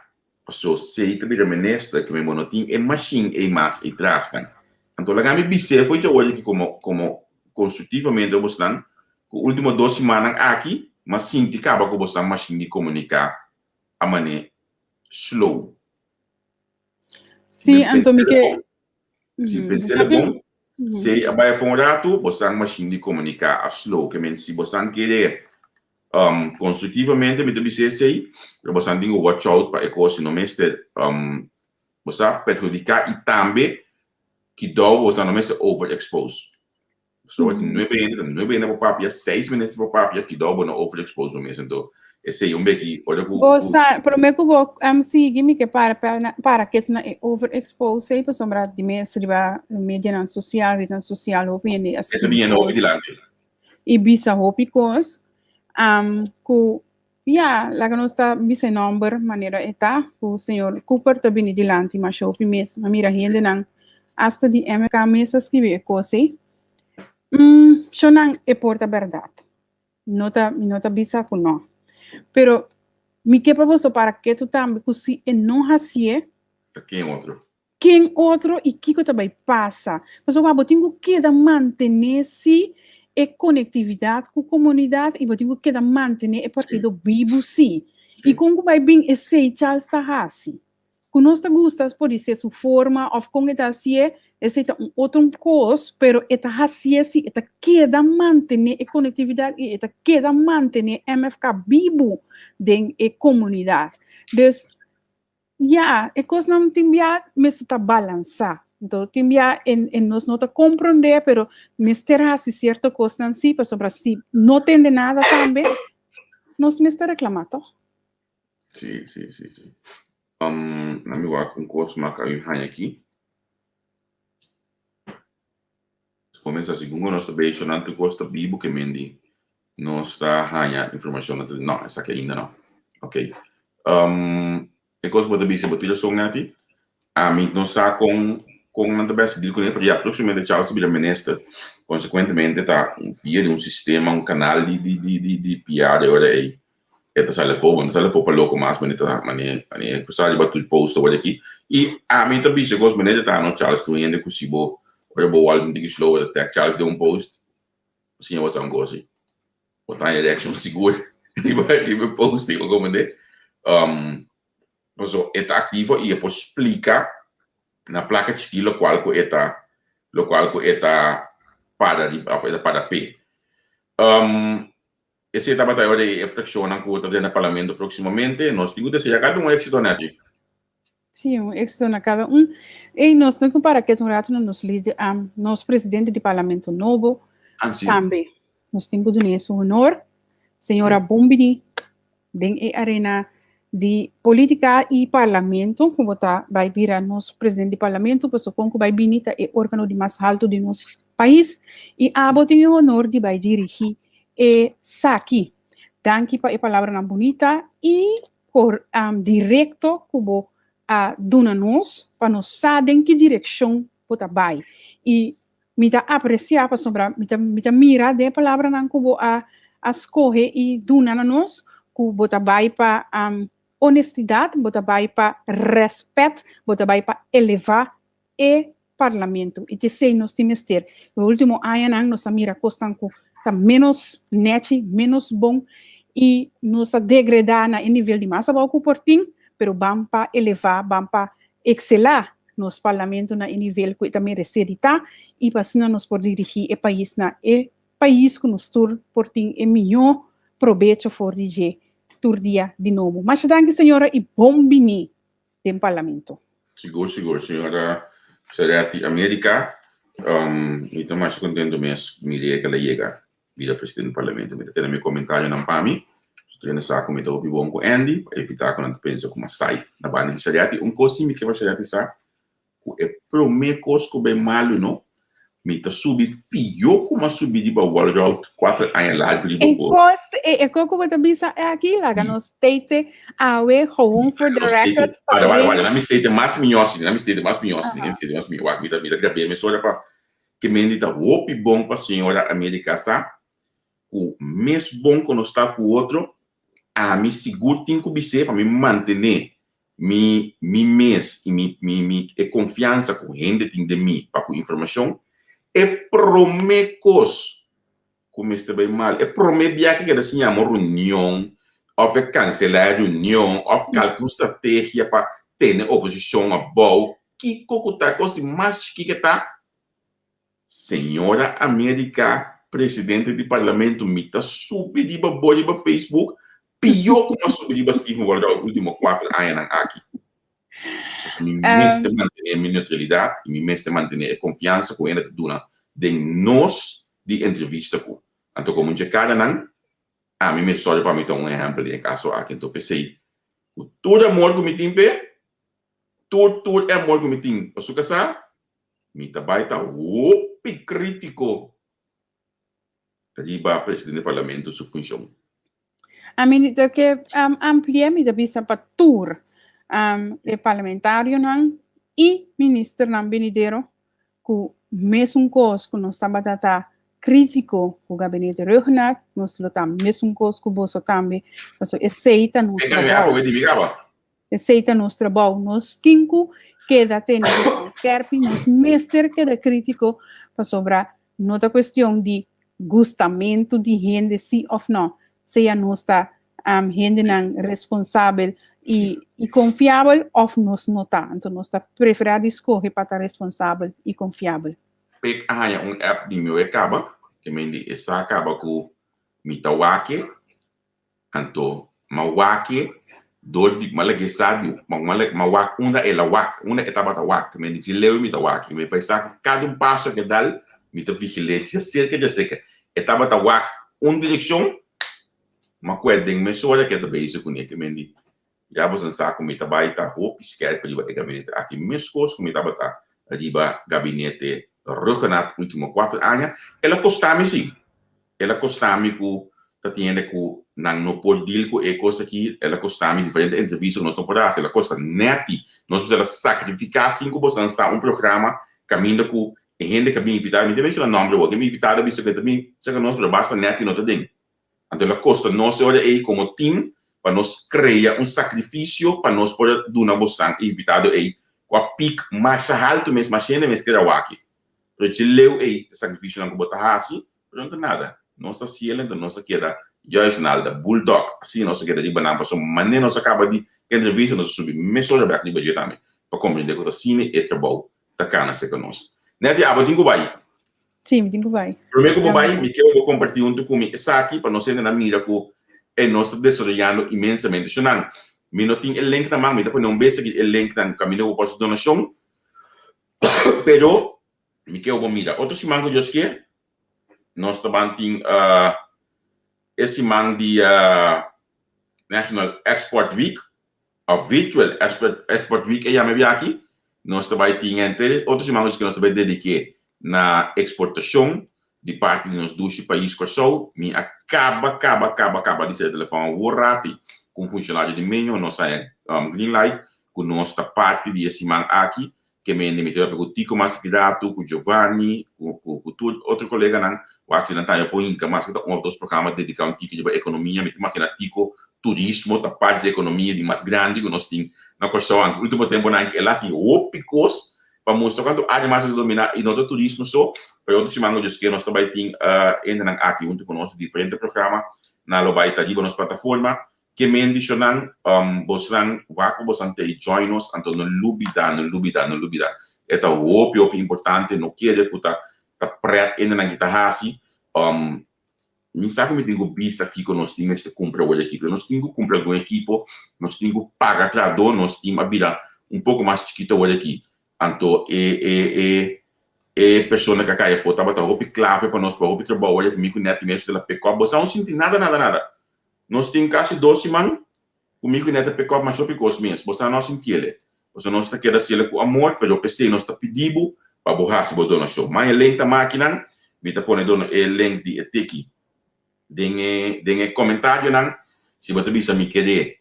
so sei che dire ministra che mi monotin e machine e mas e trastan tanto la gami bise foi già olha que como construtivamente o bostan co último 2 semanas aqui mas sinti acaba com bostan machine de comunicar a maneira slow sim anto Mike se pensar bom se vai for um rato você tem machine de comunicar a slow que men se você querer construtivamente me deve ser você tem que watch out para ecosse no mestre você perjudicar e também que dá você no mestre overexpose so não é bem na papia 6 minutos para papia que dá no overexpose no mestre então esse um beque olha que você prometo vou seguir me que para que na overexpose sei para sombra de mestre va mídia na social opinião assim e bisa hopicos ku lá que nós está bisa number maneira eta o senhor Cooper também de lanti mas show mes mira rende não hasta de MK mesas que vê coisa não é porta verdade nota bisa com não pero me que para você para que tu também que se não hacia quem outro e que também passa mas o abo tenho que manter-se e conectividade com a comunidade e tenho que manter o partido vivo sim e como vai bem esse Charles Tahassi que nós gostamos pode ser sua forma ou como está assim esse é outro coisa pero está assim está queda manter a conectividade e está queda manter MFK vivo dentro da comunidade então é coisa não tem mas está balançar então tem nós não compreender pero mister se certa coisa não se para sobre se não tem de nada também nós mister reclamando sim na minha com coisa marca aqui começa a segunda nós também chorando costa bibo que mendi não está ganha informação não essa aqui ainda não ok e coisa pode dizer botilha são nati a mim não está com não está bem com ele porque aproximadamente Charles vira ministro consequentemente está via de sistema canal de PR agora aí esta sale for para louco mais mas maneira coisa de bater post olha aqui e a mim também se gosta maneira tá no Charles tu ainda possível olha boa algo de slow até Charles deu post assim eu vou gozi botar em reaction seguro e vai post o como de então eta ativo e depois explica na placa de estilo qual que eta para P esse estava a hora de reflexionar com o no parlamento proximamente nós temos que chegar a um êxito nati. Sim, um êxito na cada e nós não compara que um rato nos líder nosso presidente do parlamento novo também nós temos esse honor senhora Bombini den arena de política e parlamento como vai virar nosso presidente do parlamento pois como vai binita é órgão de mais alto de nosso país e tem o honor de vai dirigir e saqui danke para a palavra na bonita e por direto como a dona nós para nós saber que direção pode vai e me dá apreciar para sobrar me dá mira de palavra na como a escolher e dona nós que bota vai para honestidade bota vai para respeito bota vai para elevar e parlamento e te sei nós temos ter o último ano nós mira costan com tá menos net menos bom e nos degradar na nível de massa para o portim pero vamos para elevar, vamos para excelar nos parlamento na nível que também recebita e para assim nós por dirigir o país que nos tur portim é melhor proveito for DJ tur dia de novo. Mas danke senhora e bom bini do parlamento. Seguro, senhora Sereti América. E estou mais contente mesmo me que ela chega vira presidente do parlamento. Me tem meu comentário na PAMI. Trene sa com o bom com Andy para evitar que não pense como site na banda de Seriati coisa que vai Seriati sa que é primeiro coisa que bem malo não me tá subir pior como subir de World Road 4 anos largo de bobo é como tá bisa aqui lá no state awe home for the records olha na me state mais minhoso na me state mais minhoso me dá bem me só para que me dita hope bom para senhora América sa o mês bom quando está com o outro me seguro tem que ser para me manter mi mês e mi confiança com gente tem de mim para com informação é promecos como está bem mal é promebia que assim uma reunião ou cancelar reunião ou calcular estratégia para ter oposição a boa que cocuta coisa mais que tá senhora América presidente do parlamento me tá subir de babori para Facebook pior como a subir Stephen Waldau nos últimos 4 anos aqui. Me mestre manter a minha neutralidade e me mestre manter a confiança com ele de nós de entrevista com. Então, como je cada nan, me mestre só para me dar exemplo de caso aqui. Então, pensei, todo amor que me tem, todo amor que me tem, para sua casa, me trabalha crítico. Riba presidente do parlamento sua função. A medida que ampliamos a visa para tour de parlamentário e ministro não benidero que mesmo coisa que nós estamos a crítico com o gabinete regional nós lutamos mesmo coisa que você também nós aceita nosso trabalho aceita nosso trabalho nós temos que dar tempo nós mestre que da crítico para sobrar nota questão de gostamento de gente sim ou não seja nossa gente responsável e confiável ou nós não tá. Então, nós preferimos escolher para estar responsável e confiável. Pek app de meu acaba, que me diz, essa acaba com mitawake, então, mawake, dor de malaguesado, mawake, uma etapa da wak, que me diz, leu mitawake, me pensa que cada passo que dá, vigilante, cerca de cerca, etapa da wak, direção, uma coisa de mesura que é também isso com ele, mendi. Já você sabe como está vai tá roupa esquerda para o gabinete aqui mesmo coisa como está tá riba gabinete regional último 4 anos, ela costuma sim, ela costuma com tá tendo com não pode deal com coisa aqui, ela costuma diferente entrevista nós não podemos, ela custa neti, nós precisamos sacrificar 5% programa caminho com gente que me invitaram, me também chama nome do que me invitaram, visto que também se nós basta neti não tá dentro. Então, ela custa nós olha aí como time para nós criar sacrifício para nós poder dar uma invitado aí com a pique mais alto mesmo, mas ainda mais que era aqui. Então, eu leu aí sacrifício não botar assim, Pronto, nada. Nossa cielo, então nossa queda, juist nada, bulldog, assim, nossa queda de banana, passou maneira, nossa acaba de entrevista, nossa subir, mesora back de budget também, para compreender que o cine é trabalho, tá cana, se conosco. Nete, abadinho vai. Sim, me tenho vai. Primeiro que eu vai, me quero compartilhar comigo, essa aqui, para nós entender na mira que é nosso desarrollando imensamente. Xanang, me não tem o link também, me depois não vejo que o link tá no caminho para a donação, pero, me quero mira, outro semana que eu esqueci, nós também tem esse man de National Export Week, a Virtual Export Week, e já me vi aqui, nós também tem outros semanas que nós também dedicar na exportação de parte de nos dois países que são, me acaba de ser telefone warrati com funcionário de meio, nossa green light, com nossa parte de esse man aqui, que me meteu com o Tico Masquirato, com o Giovanni, com outro colega, não, o acidental por Inca, mas que um dos programas dedicados a Tico de economia, me imagina Tico, turismo, da parte de economia de mais grande, que nós temos na questão, no último tempo, ela assim, ópicos, para mostrar quanto há mais de dominar e não do turismo só, para outros semanas que nós também temos ainda aqui junto com nós diferentes programas na Lobaita de nossa plataforma que me indicionam bosran wako bosante join us então no lubida é tão óbvio importante no que é que tá preto ainda na guitarrasi me sabe me tenho bis aqui que nós temos que cumprir o equipe nós temos que cumprir com a equipe nós temos que pagar trador nós temos a vida mais chiquita o equipe então pessoa que cai foto bota roupa clave para nós para roupa trabalho olha comigo net mesmo se ela pecou você não sente nada nós temos quase 12 semanas comigo net pecou mas só pecou mesmo você não sente ele você não está querendo ser com amor mas eu pensei nós está pedindo para borrar se botou na show mas link da máquina me tá pondo o link de etiki dengue comentário não se você bisa me querer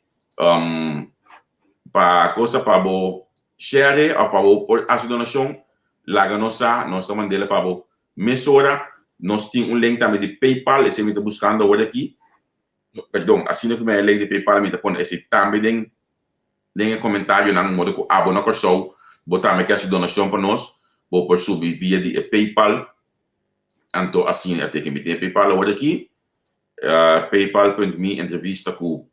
para coisa para bo share ou para bo a donação laga nossa nós estamos mandando para bo mesora nós temos link também de PayPal esse me está buscando agora aqui perdão assim que me link de PayPal me está pondo esse também dengue comentário não modo que abona com o show botar me que essa donação para nós vou por subir via de PayPal então assim até que me tem PayPal agora aqui paypal.me entrevista com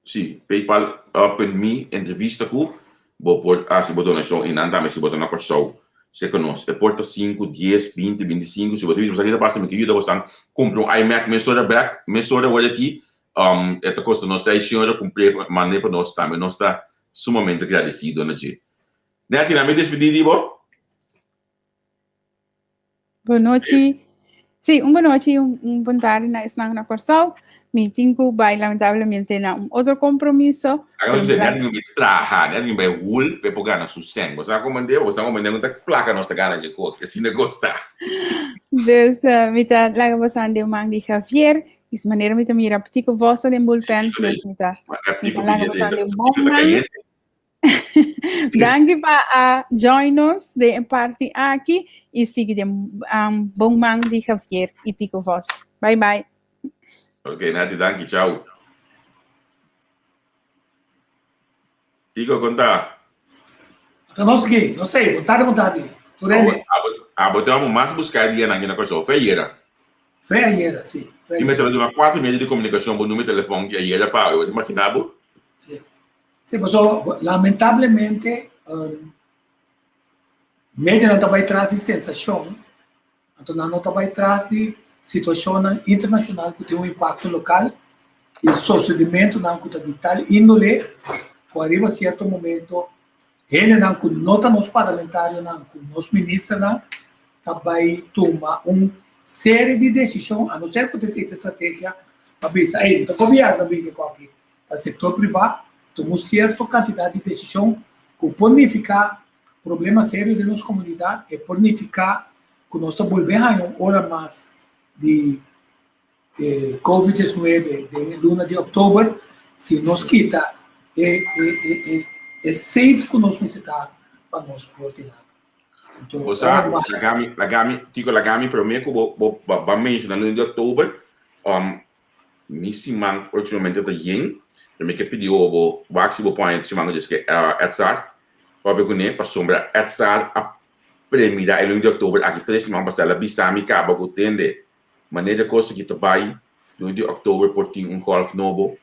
sim, paypal.me entrevista com vou por se botar na show e não também se botar na show se conosco é porta 5, 10, 20, 25 se botar você ainda passa me que ajuda você compra um iMac mesora olha aqui esta custa nós 6 senhora cumprir mandei para nós também nós está sumamente agradecido na dia Netina me despedir Boa noite. Sim, boa noite e boa tarde na Snang na Corsol. Me tenho vai lamentavelmente na outro compromisso. Agora você não vai trabalhar, não vai rul, para pegar na sucem. Você comandando uma placa nossa gana de cor, que se negócio está. Dus me tá lá você ande o Mangi Javier, is maneira me tá mira petico vossa de bullpen, dus me tá. Lá você ande o bom Danke para join us de parte aqui e siga de bom man de Javier e pico vos. Bye bye. Ok, Nati, danke, tchau. Tico, conta. Não sei, vontade. Botamos mais buscar dia na coisa, feira. Feira, sim. E me sabe de uma 4 meses de comunicação por número de telefone que aí era para eu imaginava. Sim. Sim, mas lamentavelmente média não está atrás de sensação, então não está atrás de situação internacional que tem um impacto local e procedimento não está de tal índole que arriba a certo momento ele não com nota nos parlamentares não com nos ministros não vai tomar série de decisões a não ser que tenha estratégia para pensar aí o governo também que qualquer o setor privado tomou certa quantidade de decisão que pode ficar problema sério de nossa comunidade e pode ficar que nós estamos voltando a uma hora mais de Covid-19 de luna de outubro se nos quita é safe que nós necessitamos para nos proteger. Então, você lagami prometo que vou mencionar no luna de outubro missimang proximamente da yen eu que pediu o máximo point se mango diz que etsar para ver para sombra etsar premida el 1 de octubre, aqui 3 semanas passada, bisami acaba com tende, maneira coisa que vai, 1 de outubro, por ter golf novo,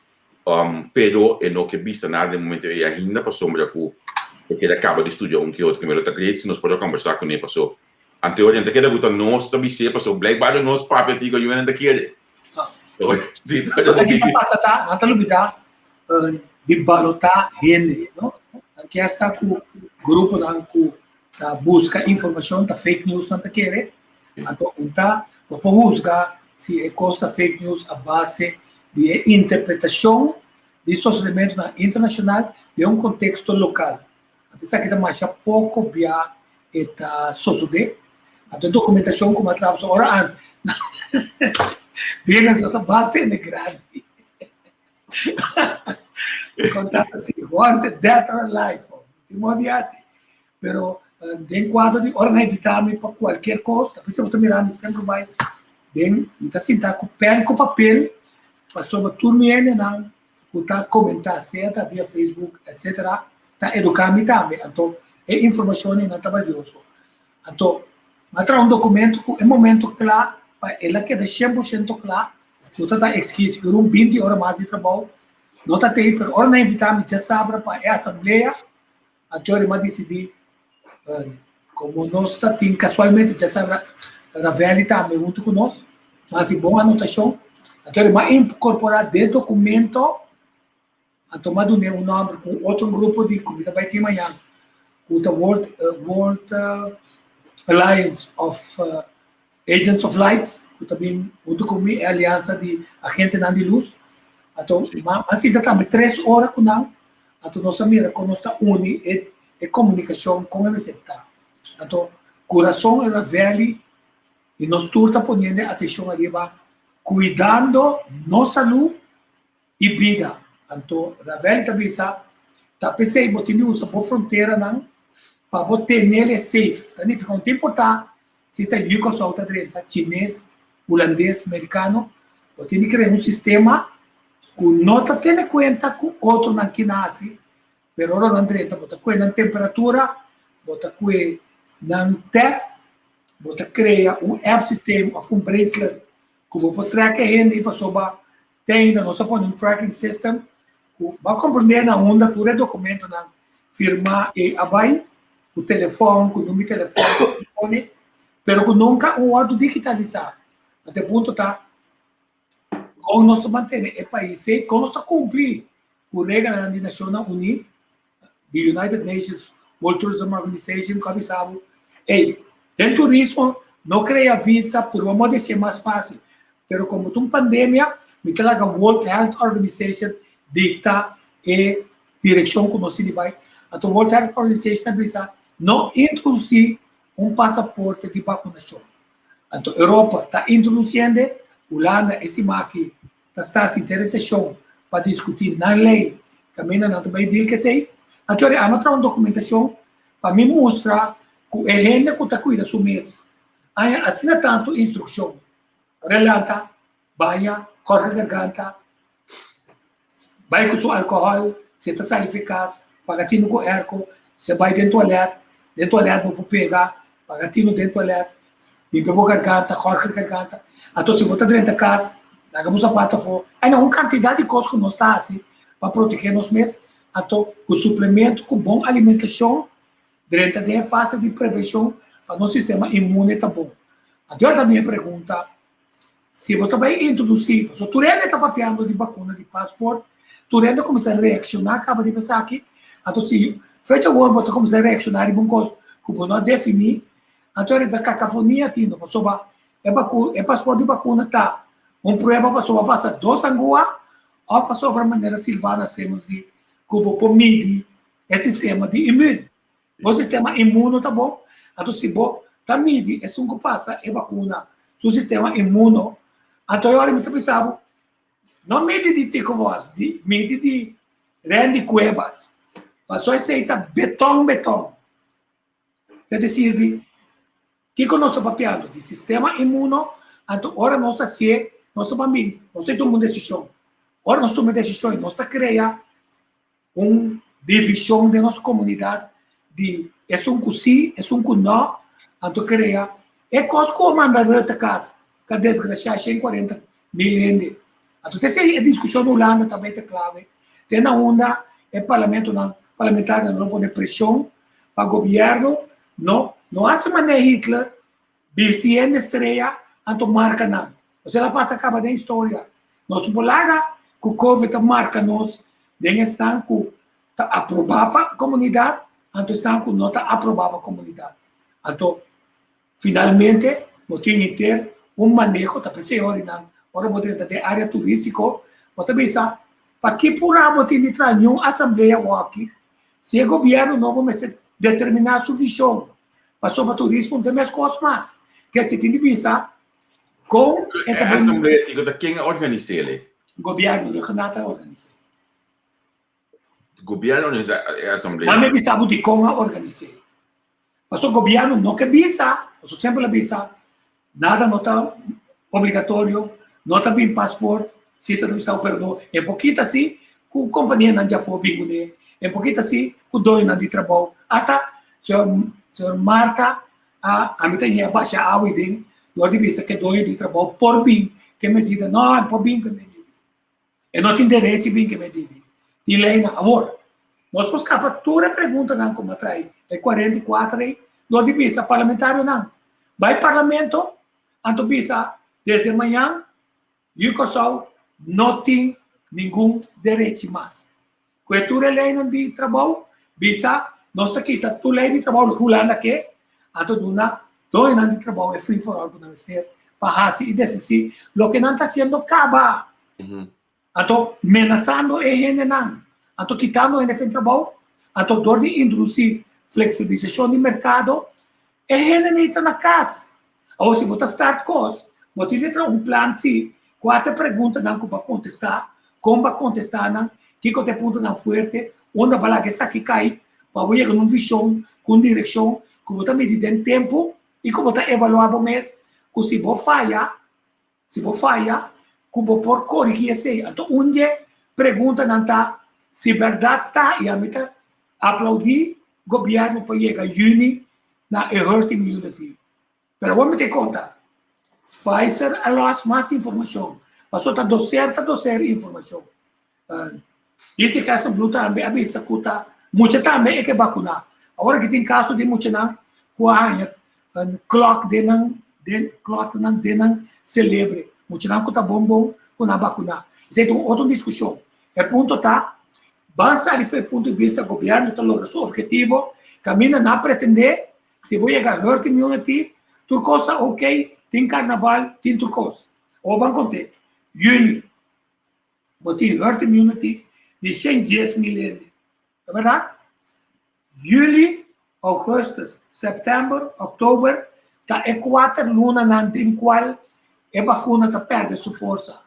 pero no que vista nada de momento ainda passou melhor porque ele acaba de estudar que outro que me está acreditando, nós podemos conversar com ele, passou. Anteriormente, que ele nós também se passou, Blackbird, nós papel, digo, eu ainda quero. Sim, kita pasa ta natalubita di balota hende, no? Quer sa ku grupo na ku ta busca informação ta fake news na ta quere, ato unta o juzga se é costa fake news a base de interpretação de sociedade internacional de contexto local. Até sa kita mais pouco via eta sociedade, ato documentação como através ora Viene essa base de grande. Contato assim, wanted, death or life. De modo assim. Pero, de quadro de hora evitar-me para qualquer coisa. Por isso, eu estou mirando sempre vai. Bem, está sentar com pen, com papel, para sobre tudo mesmo, não. Está comentar certo via Facebook, etc. Está educar-me também. Então, é informação não está valioso. Então, mostrar documento com é momento claro. Ela que é de 100% claro, não está esquecido, por 20 horas mais de trabalho, não está tendo, mas hora não invitar-me, já sabe, para a assembleia, a teoria vai decidir, como nós está tendo, casualmente, já sabe, a velha também junto conosco, mas é boa anotação, a teoria vai incorporar de documento, a tomar um nome com outro grupo de comida, vai ter amanhã, com a World Alliance of Agents of Lights, que também junto comigo é a aliança de agente de luz. Então, assim também 3 horas com nós. Então, nossa mira com nossa uni é comunicação com a recepta. Então, coração é velho e nós turta ponendo atenção ali cuidando nossa saúde e vida. Então, a velha também sabe, tá pensei botando usa por fronteira não, para botar nele safe. Então, fica tempo tá se está yuko sa outra direita, chinês, holandês, americano, você tem que criar sistema que não está tendo conta com outro na que nasce, mas agora na direita, você tem na temperatura, você tem na teste, você cria app sistema, bracelet, que você pode tracker gente e pessoa tem, nós põe tracking system, que vai compreender na onda, tudo é documento, na firma e abai, o telefone, o número de telefone, pero que nunca lado digitalizar. Até ponto tá com nós manter o país safe, com nós cumprir o regra da Nações Unidas, the United Nations World Tourism Organization, como sabe, o turismo não cria visa por uma modo de ser mais fácil, pero como tem pandemia, me coloca a World Health Organization dicta e direção que nós vai. A World Health Organization visa não introduzir passaporte de vacunação. Então, a Europa está introduzindo, a Holanda e Simaki está startando interessação para discutir na lei, caminho na também diz que sei. Então, há uma documentação para me mostrar que é gente que está cuidando do mês. Assina tanto instrução, relata, banha, corre a garganta, vai com o álcool, se está saindo eficaz, pagatino com erco, se vai dentro do toalete, não pode pegar, pagatino dentro do toalete, limpa a garganta, corre a garganta. Então, se você está dentro da casa, largamos a pata fora. Aí não, uma quantidade de coisas que nós está assim, para proteger nós mesmos. Então, o suplemento com boa alimentação, dentro da fase de prevenção, para o nosso sistema imune está bom. Agora também a pergunta, se você vai introduzir, se tu ainda está papeando de vacuna de passaporte, tu ainda começa a reaccionar, acaba de pensar aqui, então se fecha o ano, você começa a reaccionar em uma coisa que você não definir, então é da cacofonia, tino, é passaporte de vacuna, tá? Prueba a pessoa passa 2 angua, ou a pessoa para maneira silvana, temos de como por medir o sistema de imune. O sistema imune está bom, então se você está medir, é um que passa, é vacuna, o sistema imune, então eu me pensava, não mede de ticovós, mede de rende cuevas, passou a aceitar beton. Quer dizer, que nós estamos papeando? De sistema imune, então, ora nós se nós estamos tomando decisão. Ora nós tomamos decisões, nós estamos criando uma divisão da nossa comunidade de é um que sim, é um que não, anto cria, é coisa como manda reta casa, que desgraçado 140 mil ende. Anto tem essa discussão na Holanda também é clave. Tem na onda, é parlamentar não põe pressão para o governo, não há maneira Hitler, viste em estreia, anto marca não. Você lá passa acaba da história. Nós bolaga, que o Covid marca nós, nem estão com aprovava a comunidade, anto estão com nota aprovava a comunidade. Anto, finalmente, nós temos que ter manejo, tá pensando ora vou ter área turística, vou também sabe, para que por aí vou ter que trazer uma assembleia aqui, se o governo não vai determinar a sua visão, para sobre o turismo, não tem mais coisas mais. Que se tem que pensar com... A assembleia, quem organiza ele? O governo, o Renata organiza. O governo organiza a assembleia? Também pensamos de como organizar. Mas o governo não quer pensar, eu sempre pensar, nada não está obrigatório, não está bem passaporte, se está pensando, perdão, é pouquinho assim, com a companhia não já foi bingo, né? É pouquinho assim, com dois não de trabalho. Essa, senhor marca, a mim tem a baixa a Widen, do de vista que dois de trabalho por bem, que medida, não, por bem que medida. E não tem direito bem que medida. E lei na agora. Nós podemos capar toda a pergunta não como atrai. É 44 aí, do de vista parlamentar não. Vai parlamento, anto vista desde manhã, e o pessoal não tem nenhum direito mais. Cultura lei de trabalho, visa, nós aqui está tu lei de trabalho rolando aqui, anto duna, dois anos de trabalho é free for all para nós ter, para assim e decidir, lo que não está sendo acaba. Anto menaçando é gente não, anto quitando ele de trabalho, anto dor de introduzir flexibilização de mercado, é gente não está na casa. Ou se você start course, você tem plano se 4 perguntas não que vai contestar, como vai contestar não, que te ponto não forte, onde vai lá que essa aqui cai, para você com uma visão, com direção, que você medir em tempo e que você evaluar o mês, que se você falha, que você pode corrigir isso. Então, onde pergunta não está, se verdade está, e a mim aplaudir o governo para chegar a junho na herd immunity. Mas vamos ter conta, Pfizer allows mais informação, mas só está docer informação. Esse caso blue também avisa que está muito também é que vacinar. Agora que tem caso de muito não, com a clock de não celebre, muito não que está bom com a vacinar. Isso é outra discussão. É ponto tá, basta ele foi ponto de vista do governo está logrando seu objetivo, caminha na pretender, se vou chegar a herd immunity, tudo costa ok. Tem carnaval, tem turcos. Ou vão contar. Junho, vou ter herd immunity de 110 mil. É verdade? Julho, agosto, setembro, outubro, tá é 4 lunas em qual a vacuna tá perde sua força.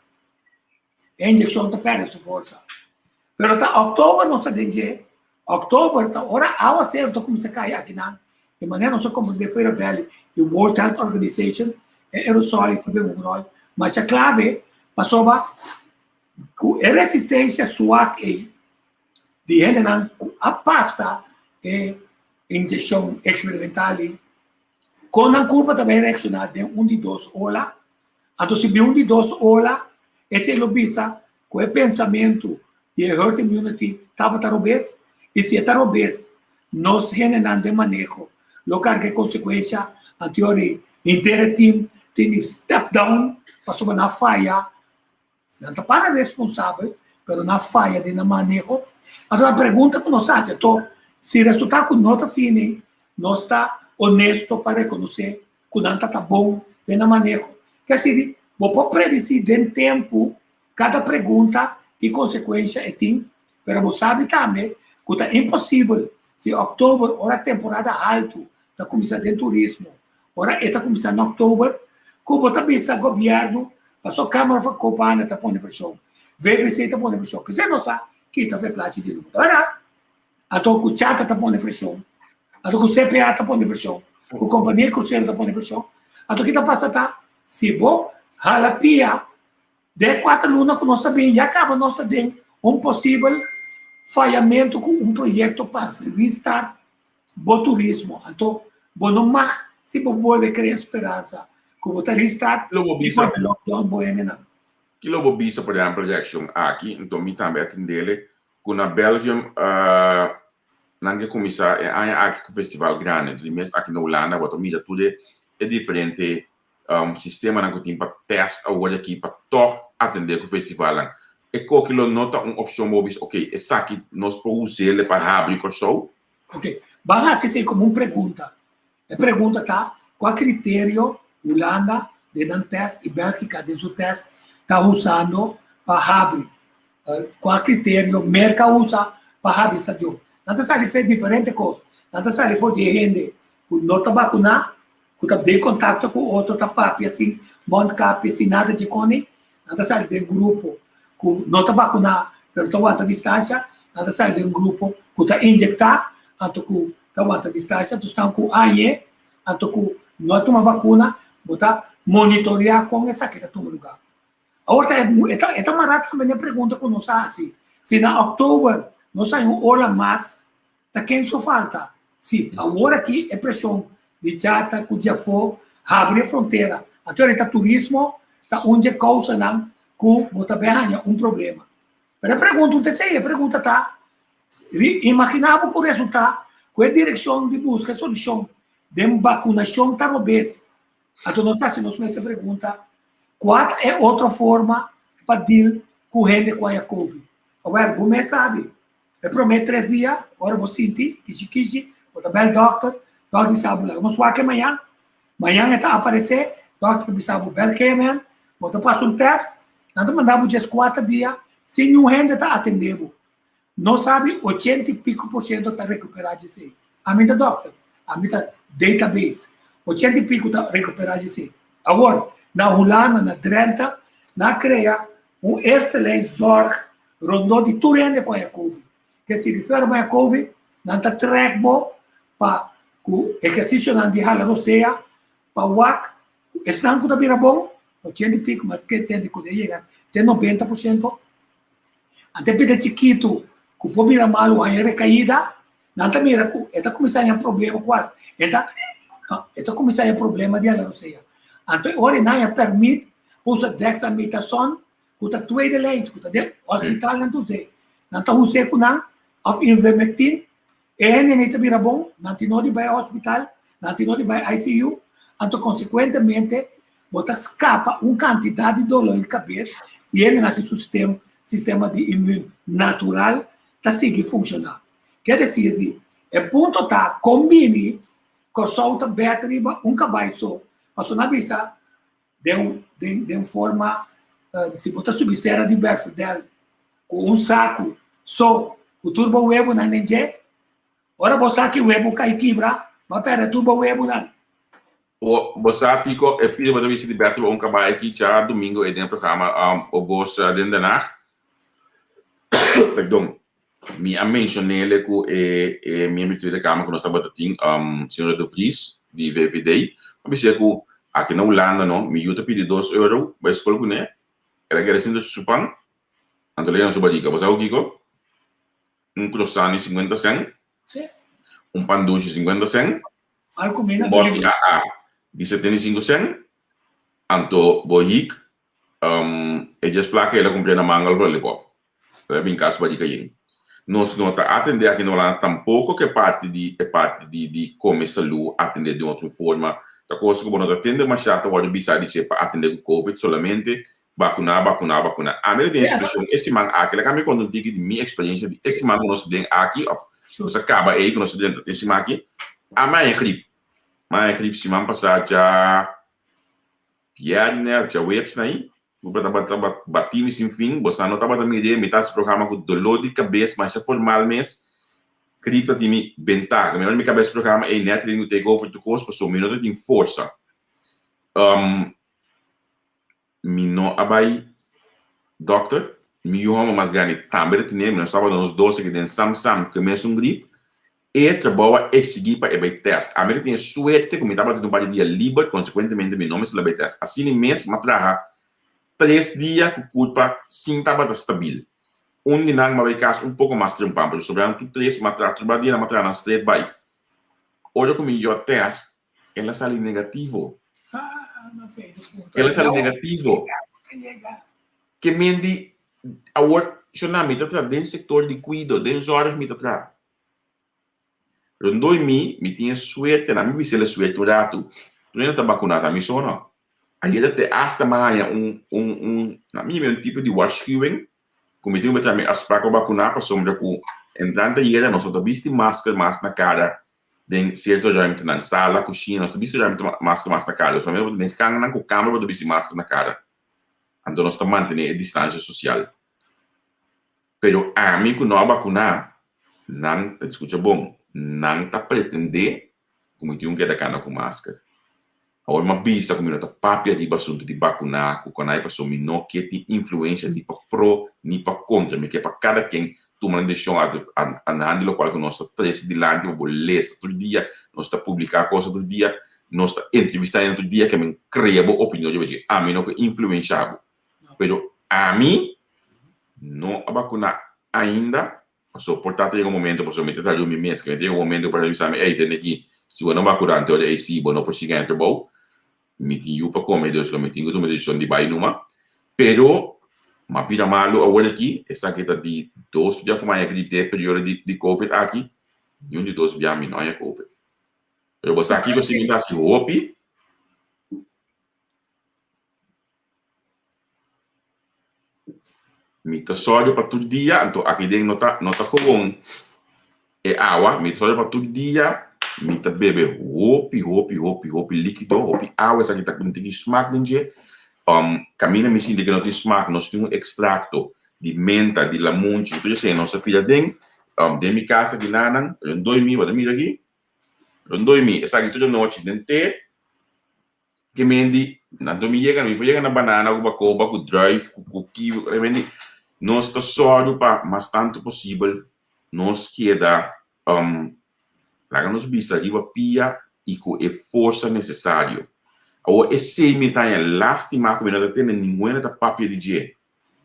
A injeção tá perde sua força. Pero tá outubro não se denge. Outubro tá hora ao certo como se cai aqui na. De maneira não só como de Feira Velha e o World Health Organization aerosol e também um rol, mas a clave passou a resistência sua de gente não a passa injeção experimental com a curva também reaccionar de 1 de 2 horas, então se de 1 de 2 horas esse lo visa com o pensamento de herd immunity estava tarobês e se tarobês nós generando de manejo local que consequência a teoria inteira time tem step down, passou na falha, não está para responsável, mas na falha de manejo. Então a pergunta que nós fazemos, se o resultado não está assim, não está honesto para reconhecer que não está bom de manejo. Quer dizer, vou predizer em tempo cada pergunta que consequência tem, mas você sabe também que é impossível, se outubro, hora temporada alta, está começando em turismo, ora está começando em outubro, como também está o governo, passou a Câmara de Copana, está pondo pressão, VBC está pondo pressão, porque você não sabe que está fazendo plate de luta, verdade? Então o Chata está pondo pressão, então o CPA está pondo pressão, a Companhia Cruzeiro está pondo pressão, então o que está passando, se vou, halapia, de 4 lunas que nós também, já acaba nós tendo possível falhamento com projeto para restar o turismo, então, bom, não mais se vuelve a crear esperança. Como está listado, Lobo bisa, lockdown bueno não. que lobo bisa, por exemplo, reaction aqui, então me também atendele, com na Belgium, nange começar aqui com o festival grande, mas aqui na Holanda, wat mídia tudo é diferente, sistema nange tem para teste agora aqui para toch atender com o festival. E qualquer nota opção mobis, ok, essa aqui nós podemos usar para abrir o show. Ok, vamos assim como uma pergunta. A pergunta tá, qual critério Holanda, de um teste e Bélgica, de seu teste, está usando para abrir? Qual critério merca usa para abrir essa jogo? Não sabe fazer diferente coisa. Não sabe fazer gente que não está vacunado, que está de contato com outro, está papi assim, monte capi assim, nada de cone. Não sabe de grupo que não está vacunado, mas está a distância. Não sabe de grupo que está injectado, então que está a distância, então estão com AE, então que não toma vacuna, botar monitorear com essa que está tomando lugar. Agora, esta marata também é pergunta que nós assim, se na outubro nós saímos hora mais, tá quem só falta? Se agora aqui é pressão de chata, que já foi, abrir a fronteira, até está turismo, está onde causa não, que bota bem problema. Mas a pergunta tá, imaginava que o resultado, com a direção de busca, solução, de vacunação talvez. Então, nós fazemos essa pergunta, qual é outra forma para deal com a gente com a Covid? Agora, você sabe, eu prometo 3 dias, agora vou sentir, kishi, vou dar doctor sabe, não só que amanhã está aparecer, doctor sabe, bel que amanhã, vou passar um teste, nós mandamos just 4 dias, sem nenhum gente está atendendo. Não sabe, 80 e pico % está recuperado de si. A minha doctor, a minha database, 80 e pico está recuperado de si. Agora, na Holanda, na Drenthe, na cria excelente zorg rondom de tudo com a Covid. Que se refere a Covid, não está treco para o exercício não de hala roceia, para o WAC, estão com a bira bom, 80 e pico, mas que tem de poder chegar, tem 90%. Até pede chiquito, que pode virar mal, a recaída, não está mira, está começando a problema com a, está começando a problema de hala roceia. Então, agora não permite usar dexamethasone, que está tweede lens, que está de hospital não sei, não está usando com não, of ivermectin, e não está vira bom, não tem nada para hospital, não tem nada para ICU, então consequentemente, bota escapa quantidade de dor em cabeça e ele naquele sistema de imune natural está seguindo funcionar. Quer dizer, é ponto tá combine com solta battery cabalho só, passou na vista de forma se botar subserra de berço dela com um saco só o turbo web na NG, ora você aqui o web cai quebra, mas pera turbo web não. Você pico é pedido para você libertar um cabalho aqui já domingo é dentro do programa o boss dentro da nacht. Perdão. Me mencionei ele que é minha habitude cama que nós estamos tendo senhor de Vries de VVD. Mas é que aqui na Holanda não, me ajuda a pedir €2 para escolher né. Ela quer assim de supan. Antolei na sua dica, você o Kiko? Croissant de 50 cent. Sim. Pan doce de 50 cent. Alcomina Bote AA de 75 cent. Anto bohik e just placa ela comprei na mangal lollipop. Ela bem caso para dica aí. Nós não está atender aqui na Holanda tampouco que é parte de comer saúde atender de outra forma. Da coisa que não atende mas já está agora bisa de para atender o COVID solamente vacunar. A minha expressão esse man aqui, ela me quando digo de minha experiência de esse man que nós tem aqui, você acaba aí que nós tem esse man aqui, a minha gripe se man passar já né, já webs aí, vou para batir sem fim, você não estava também de metade desse programa com dor de cabeça, mas já formal mesmo, gripe tem me ventaja, minha cabeça programa é net de take over to cost, so me não tem força. Me não abai doctor, me homo mas gani também tem nós estava nos 12 que tem sam que mesmo gripe e trabalha e seguir para o teste. A minha tem suerte como estava tendo um dia livre, consequentemente me não me se teste. Assim mesmo, matraha 3 dias com culpa sim estava estável. Dia não vai caso pouco mais trampam, porque sobrando 3 matraha trabalha dia matraha na straight by. Olha como eu teste ela sale negativo. Não sei do ponto. Ela sale negativo. Que mendi a work chama mita tra den setor de cuido, den zorg mita tra. Rondoi mi tinha suerte, na mi bisela suerte rato. Tu não tá vacunada, mi sono. Aí até hasta manhã na minha um tipo de waarschuwing. Como eu também as para vacunar para sombra com entrando aí nós só viste máscara mais na cara. Den certo ruimte na sala, cozinha, nós viste ruimte máscara mais na cara. Só mesmo nem cangan com câmera para viste máscara na cara. Então nós estamos mantendo a distância social. Pero a mim que não vacunar, não escuta bom, não tá pretender como eu que da cana com máscara. Agora uma vista como não tá papia de assunto de vacunar, com canai para somir não que tem influência nem para pro nem para contra, mas que para cada quem toma uma decisão a handle qual que nós está três de lá de bolesa todo dia, nós está publicar coisa todo dia, nós está entrevistando todo dia que me cria boa opinião de hoje, a mim não que influenciado. Pero a mim não a vacunar ainda, só portanto chega um momento para somente trazer o mês, que chega um momento para avisar me, ei, tem aqui, se eu não vacunar, então é se eu não consigo entrar bom, me tinha para comer, Deus que me tinha uma decisão de baixo numa, pero ma pira malo agora aqui, essa aqui tá de 2 dias como é gripe período de COVID aqui, e de 2 dias não é COVID. Eu vou aqui que você me dá se hope. Me tá sódio para todo dia, então aqui dentro não tá comum. É água, me tá sódio para todo dia, me tá bebe hope líquido, hope água, essa aqui tá com tem smaak dentro. Caminha me sinto que não tem smaak, nós temos um extracto de menta, de lamunchi, tudo isso aí, nossa filha dentro, de minha casa de nanan, rondoi mi, vada mira aqui, rondoi mi, essa aqui toda noite dentro, que mendi, não me chega na banana, com bacoba, com drive, com kiwi, que mendi, nós tá sódio para mais tanto possível, nós queda, lá nos bisa, riba pia, e com a força necessária. Ou esse me tá lastimar como não tem nenhuma da papia de dia.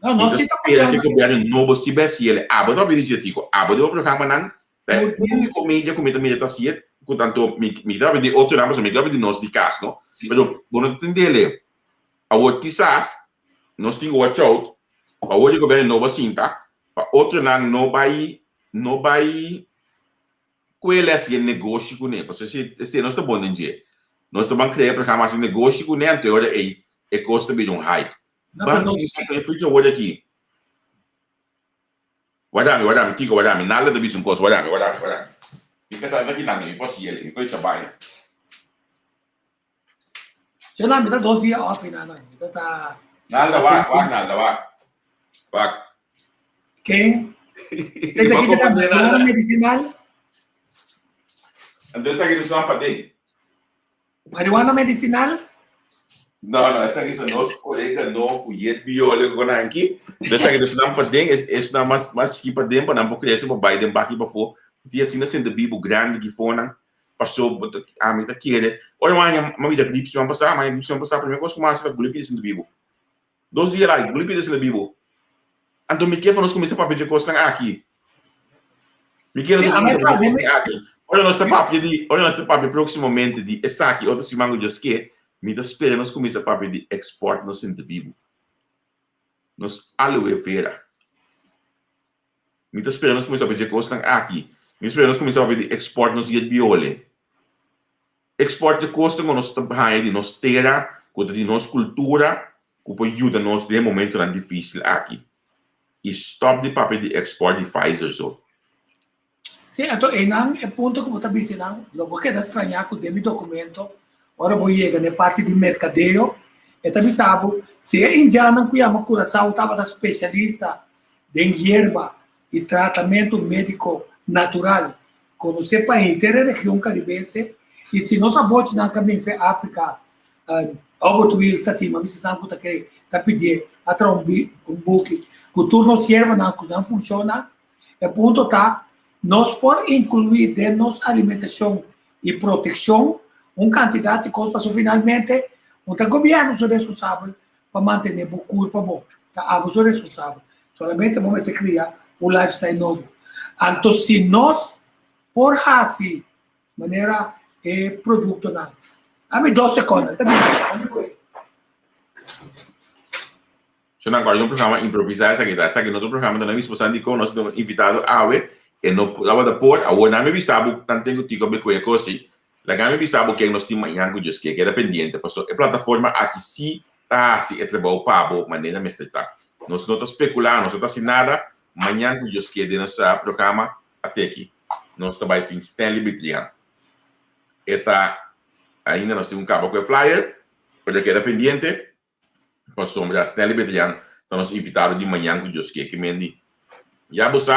Não se espera que o governo novo se besse ele, abo do de tico, abo do programa não, é único mídia como mídia tá certo, portanto me dá de outro nome, me dá de nós de caso, não? Mas bom entender, ao quizás nós temos watch out, ao o governo novo assim, tá? Para outro não vai com ele assim negócio com ele, porque se nós tá bom em dia. Nós estamos criando programa de negócio com ele, então é custa de hype. Vamos fazer o aqui. Guardame, Kiko, guardame, nada de bicho coisa, guardame. Fica sabendo aqui não, eu posso ir, eu posso trabalhar. Já não, me dá 2 dias off, não, tá. Nada, vai. Quem? Você tem que dar marihuana medicinal? Então essa aqui não é para dentro. Marihuana medicinal? Não, essa aqui é nosso colega, não conhece biólogo com aqui. Essa aqui não é para dentro, essa não é mais que para dentro, para não crescer para baixo, para aqui para fora. Tinha assim, assim, de bibo grande que fora, passou, a mim tá querendo. Olha, uma vida gripe, se vão passar, a primeira coisa que começa a gripe desse bibo. 2 dias lá, gripe desse bibo. Então, me quer para nós começar a papel de coisa aqui. Me quer aqui. Olha, nós estamos papel proximamente de essa aqui, outra semana de que me dá espera, nós começamos a papel de export no centro bibo. Nós aloe vera. Me dá espera, nós começamos a pedir coisa aqui. Me espera, nós começamos a pedir export nos dias biole. Export de coisa com nós trabalhamos de nós terra, com de nossa cultura, que pode ajudar nós de momento tão difícil aqui. E stop de papel de export de Pfizer só. Sim, então, é ponto como está dizendo, logo que é estranhar com o meu documento, agora vou chegar na parte de mercadeio, e também sabe, se é indiano que chama Curaçao, estava da especialista em erva e tratamento médico natural, quando você para inteira a região caribense, e se nós avós não também foi África, Albertville, Satima, mas se não está pedindo atrás um buque, que o turno de erva não funciona, é ponto tá. Nós podemos incluir dentro da nossa alimentação e proteção uma quantidade de coisas para finalmente o governo é responsável para manter o curva bom. A água é responsável. Solamente vamos criar um lifestyle novo. Então, se nós, por assim, maneira produto, Ami 2 segundos. So, nang kaya yung programa improvisar sa kita. Sa no programa na namin esposan di ko, nós temos invitado awe, e no tava da por, awo namin bisabo tanto que tigo be kuya kosi. Lagami bisabo que nós temos manhã com Deus que era pendiente, passou a plataforma aqui se tá se é trabalho pabo, maneira mestrita. Nós não tá especulando, nós não tá assim nada, manhã com Deus que de nossa programa até aqui. Nós também tem Stanley Bitrian. Eta ainda nós temos um cabo com o flyer, porque era pendiente. Passou a Stanley Bitrian, então nós invitaram de manhã com Deus que mendi. Já você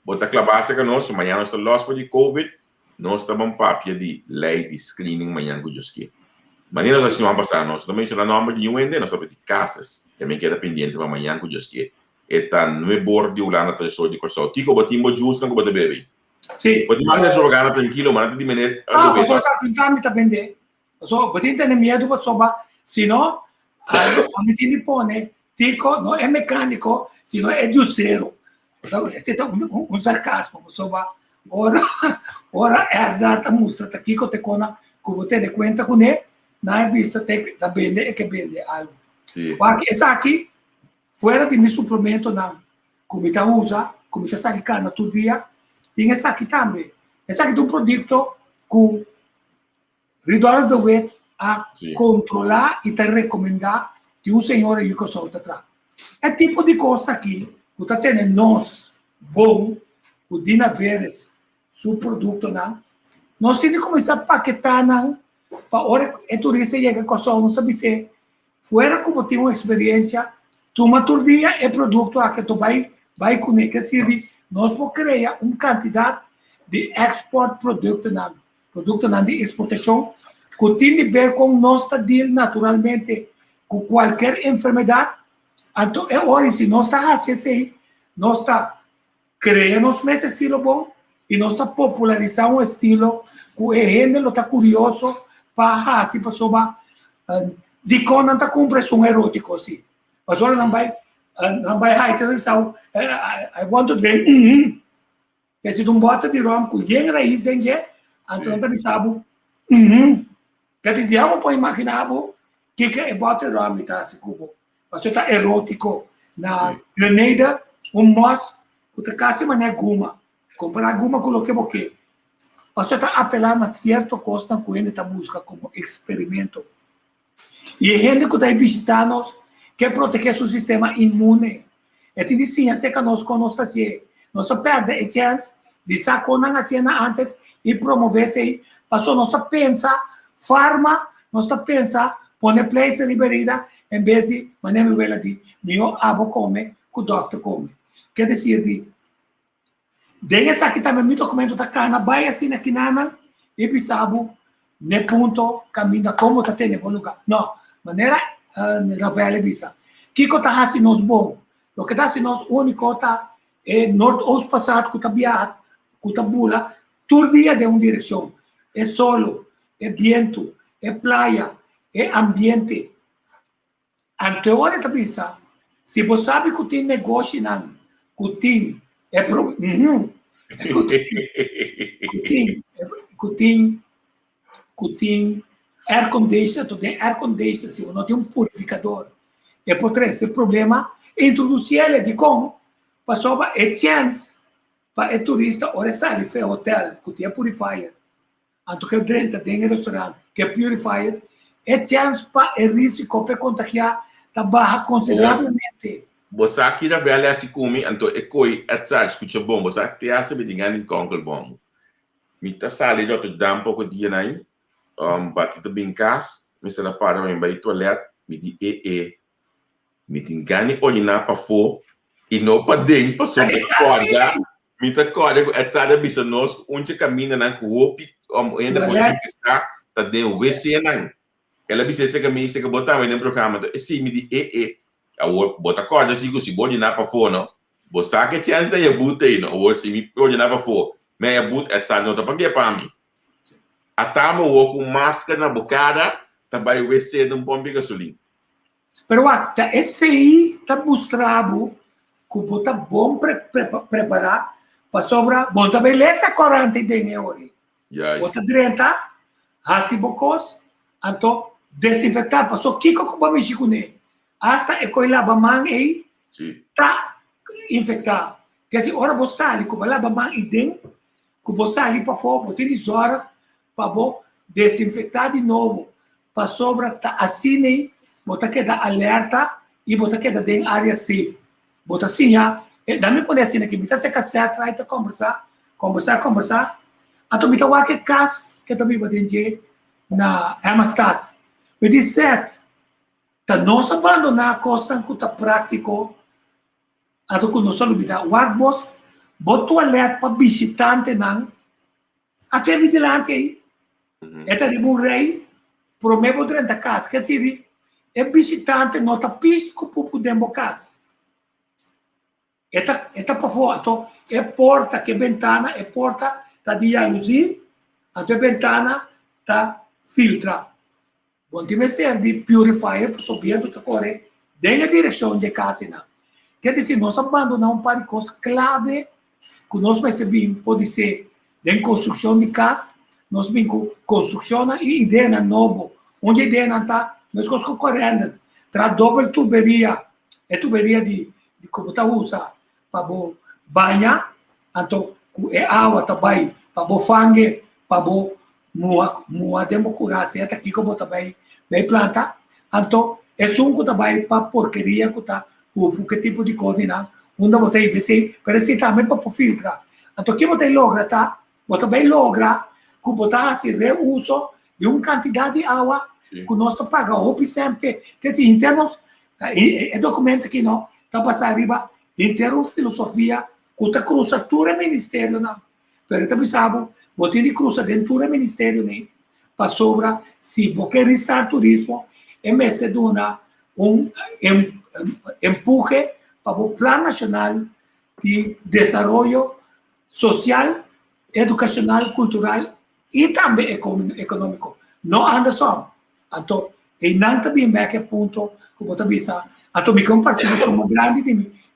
bota clabasa que nós, manhã nós estamos lost por de COVID, nós estamos papia de lei de screening manhã com Deus que. Maneira nós assim vamos passar, nós também chamamos o nome de UND, nós temos de casas, também que era pendente para manhã com Deus que. Eta não é bordo de Ulana Tresor de Corsol. Tico botimbo juice não bote bebe. Sim. Botimbo mais jogando tranquilo, mas não de maneira. Ah, mas só pintar me tá vender. Só botim tem medo para soba, senão a me tiene pone, Tico não é mecânico, senão é juiceiro. Então, esse é um sarcasmo, soba. Ora é as datas mostra tá Tico te cona, que você de conta com ele, na vista te da vende é que vende algo. Sim. Porque essa aqui fora de meu suplemento não, como está usa, como está sacando todo dia, tem essa aqui também. Essa aqui é um produto que redor do web a controlar e te recomendar de um senhor aí que solta atrás. É tipo de coisa aqui, que está tendo nós bom, o Dina Veres, seu produto não. Nós temos que começar a paquetar não, para hora que o turista chega com só não sabe se fora como tem uma experiência. Tuma todo dia é produto que tu vai comer, quer dizer, nós vamos criar uma quantidade de export produto não de exportação, que tem a ver com nossa deal naturalmente com qualquer enfermidade. Então, é hora se nós está assim, nós está criando um estilo bom e nós está popularizando um estilo que a gente está curioso para assim para soba de quando está com pressão erótica assim. Mas olha, não vai high televisão. I want to drink. Se tu bota de rom com yen raiz dentro, então não sabe. Quer dizer, eu não posso imaginar que é bota de rom e tá assim como. Mas está erótico na Grenada, moço, que casa mané guma. Comprar guma coloquei o quê? Mas está apelando a certa coisa que a gente está buscando como experimento. E a gente que está visitando quer proteger seu sistema imune. É de ciência que nós conhecemos. Nós perdemos a chance de sacar na cena antes e promover se passou nós pensa farma, nós pensa pôr place de bebida em vez de maneira vela de meu avô come, que o doctor come. Quer dizer de essa aqui também meu documento da cana vai assim aqui nana e bisabo ne ponto caminha como tá tendo bom lugar. Não, maneira Rafael Bisa. Kiko tá assim nós bom. O que tá assim nós único tá é norte passado que tá viado, que tá bula, todo dia de uma direção. É solo, é vento, é praia, é ambiente. Ante hora tá Bisa. Se você sabe que tem negócio não, que tem é pro que tem air conditioner, tu tem air conditioner, se não tem um purificador, e por esse problema, introduzir ele de como, passou a chance para o turista, ora sai de hotel, que tem purifier, então que dentro tem restaurante, que é purifier, é chance para o risco para contagiar da barra consideravelmente. Você aqui na velha assim como, então é coi, é sabe, escuta bom, você tem a saber de ganhar em controle bom. Me tá sali de outro dá um pouco de dia aí. Batida bem cas, me se la para me vai toalete, me di me tem gani olhar para fora e não para dentro, para sobre corda, me tá corda, é sabe bisa nós, onde caminha na coop, ainda pode ficar, tá dentro WC não. Ela bisa esse caminho, se que botar vai dentro do programa, esse me di a bota corda, se pode olhar para fora, não. Você que chance daí a buta aí, não, ou se me olhar para fora, me a buta, é sabe não tá para que para mim. Atama o com máscara na bocada, também vai ser de um bom de gasolina. Pero esse aí está mostrado que bota bom preparar para sobrar, bota beleza corante de neori. Bota 30, assim bocos, Então, desinfectar. Passou kiko ko ba mexer com ele. Hasta e coi lava mão aí, Sim. tá infectado. Quer dizer, ora você ali, com lava mão e dentro, com você ali para fora, botar de horas, para desinfectar de novo. Para sobra, tá assim, né? Botar que dá alerta e botar que dá dentro área safe. Botar assim, já. Dá-me poder assim, que me tá se casar, trai tá conversar. Então, me tá o que caso que também vai ter na Hermastad. Me diz certo. Tá não se abandonar a costa que tá prático. Então, quando nós olvidar, o arbos, botou alerta para visitante, não. Até vigilante aí. Eta de um rei, promete dentro da casa. Quer dizer, é visitante, não tá pisco para poder casa. Eta para fora. Então, é porta, que ventana, é porta, tá de luzir, até ventana, tá filtra. Bom, tem de purifier, para subir, tá correr, dentro da direção de casa, não. Quer dizer, nós abandonamos um par de coisas clave que nós percebemos, pode ser em construção de casa, nós vimos com construção e ideia nova, onde a ideia não está, nós coisas correndo, traz doble tuberia, é tuberia de como está usa para banhar, então é água também para fangue, para moa democracia, até aqui como também vai plantar, então é suco também para porqueria que está que tipo de coisa não, onde você vai ser, parece também para filtrar, então que você logra tá, você vai lograr que você assim reuso de uma quantidade de água que nós pagamos sempre, que assim, em termos é documento que não está passando arriba em termos de filosofia que está cruzando todo o ministério não, mas também sabe, você tem cruzar dentro do ministério né, para sobra se você quer restar turismo, é mestre de empuje para o Plano Nacional de Desenvolvimento Social, Educacional, Cultural e também econômico. Não anda só. Então, e não também é que ponto, como também sabe, então me compartilho grande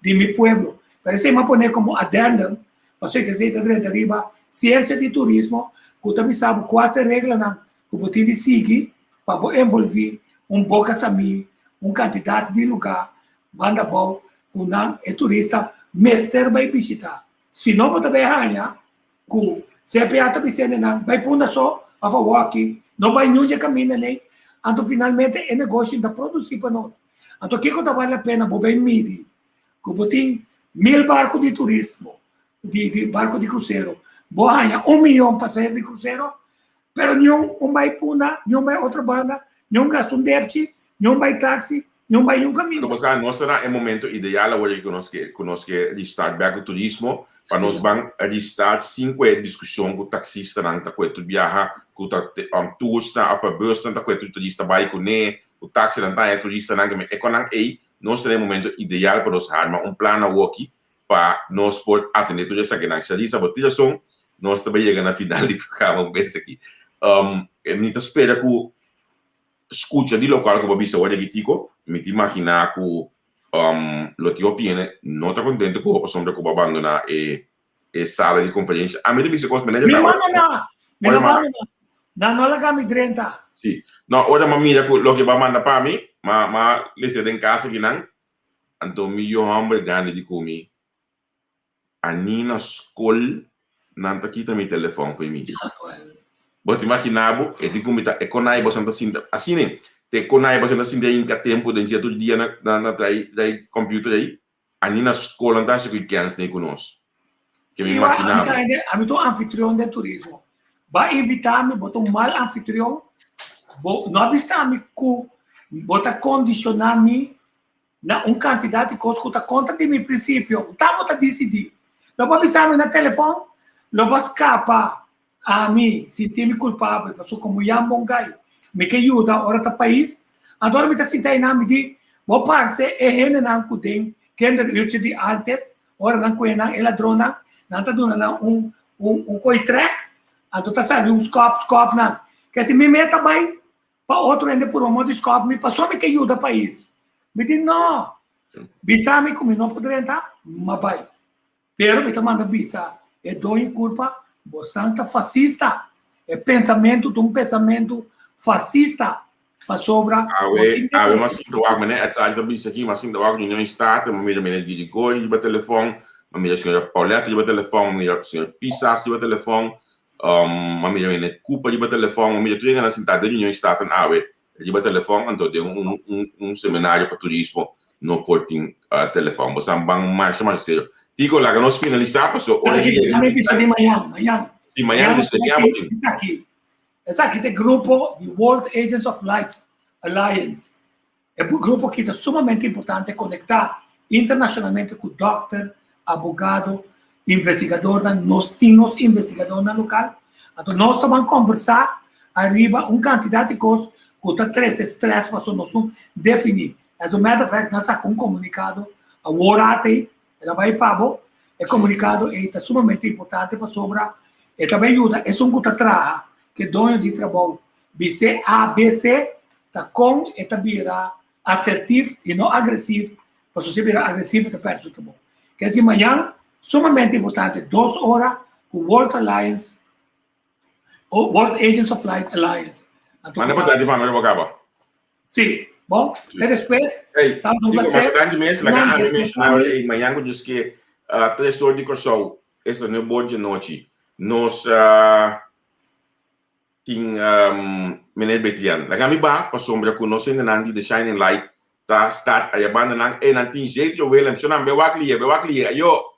de meu pueblo. Parece que me pone como addendum, para você dizer de arriba, ciência de turismo, que também sabe 4 regras que você tem de seguir para envolver bom casamento, quantidade de lugar, banda bom, que não é turista, mestre vai visitar. Se não, você vai arranhar, que CPA também sendo, vai pôr só a favor aqui, não vai nenhum de caminho, nem. Então, finalmente, é negócio de produzir para nós. Então, o que vale a pena, vou bem medir, que você tem 1000 barcos de turismo, de barco de cruzeiro, vou arranhar 1 milhão passageiros de cruzeiro, mas nenhum vai puna, nenhum vai outra banda, nenhum gasta débito, nenhum vai táxi, nenhum vai caminho. Então, nós é o momento ideal hoje que nós que listar bem o turismo, para nós vamos listar 5 discussões com o taxista, tá com o viaja, com o turista, a favor, tá com o turista vai com o táxi, tá é turista, é com aí, nós temos o momento ideal para nós armar plano aqui para nós poder atender toda essa grande chaliça, botização, nós também chegamos na final de programa vez aqui. Me espera que escuta de local que você olha aqui, Tico, me imagina que lo que opina não está contente com a sombra que vai abandonar a sala de conferência. A mim disse que os manejam não la gami 30. Sim. Não, agora me mira que lo que vai mandar para mim, mas lhe em casa que não, então me eu hambre grande de comer. A Nina escola não está aqui também telefone para mim. Você imagina, é de como é com aí você está assim, né? Te conai você não tem em que tempo de dia todo dia na computer aí, a Nina escola não está que quer nem conosco. Que me imaginava. A mim tô anfitrião de turismo. Vai evitar-me, botar mal anfitrião, não avisar-me que botar condicionar-me na quantidade de coisas que está contra de meu princípio. Tá, botar decidir. Não vai avisar-me no telefone, não vai escapar a mim, sentir-me culpável, porque como um bom gai. Me que ajuda ora ta país agora me tá sentando na me di vou parce é rene na kudem que ainda eu te di antes ora na coena ela drona na tá dona na coi track então tá sabe scope na que se me meta bem para outro ainda por modo scope me passou me que ajuda país me di não bisa me como não poderia entrar mas vai pero me tá manda bisa é dono culpa bastante fascista é pensamento de pensamento fascista para sobra. Awe mas sim tawag man at sa alta bis aqui mas sim tawag ninyo yung start mamira di gol di ba telefone mamira senhora Paulette di ba telefone mamira senhora Pisas di ba telefone mamira Cupa di ba telefone mamira tudo na sentada ninyo yung start an awe di ba telefone anto de seminário para turismo no porting telefone bosambang mais sério digo lá que nós finalizamos so Também precisa de Miami. Di Miami Esse aqui tem grupo de World Agents of Lights Alliance. É um grupo que é sumamente importante conectar internacionalmente com doctor, advogado, investigador, nós temos investigador na local. Então nós vamos conversar arriba quantidade de coisas que está três estresse para nós definir. As a matter of fact, nós temos comunicado a Warate, ela vai para é comunicado e é sumamente importante para sobra e também ajuda. É um que trabalha que dono de trabalho BC ABC tá com e também assertivo e não agressivo para você virar agressivo e perde o trabalho. Que assim amanhã sumamente importante 2 horas com World Alliance ou World Agents of Light Alliance. Mas não é importante para mim acaba. Sim, bom. E depois tá no bastante mês lá que a mencionar amanhã que diz que 3 horas de show esta no boa de noite nós ting meneer Betian. La kami ba pasombra ko no sin nandi the shining light ta start ay banda nang nanti jet yo William so nang bewakli ayo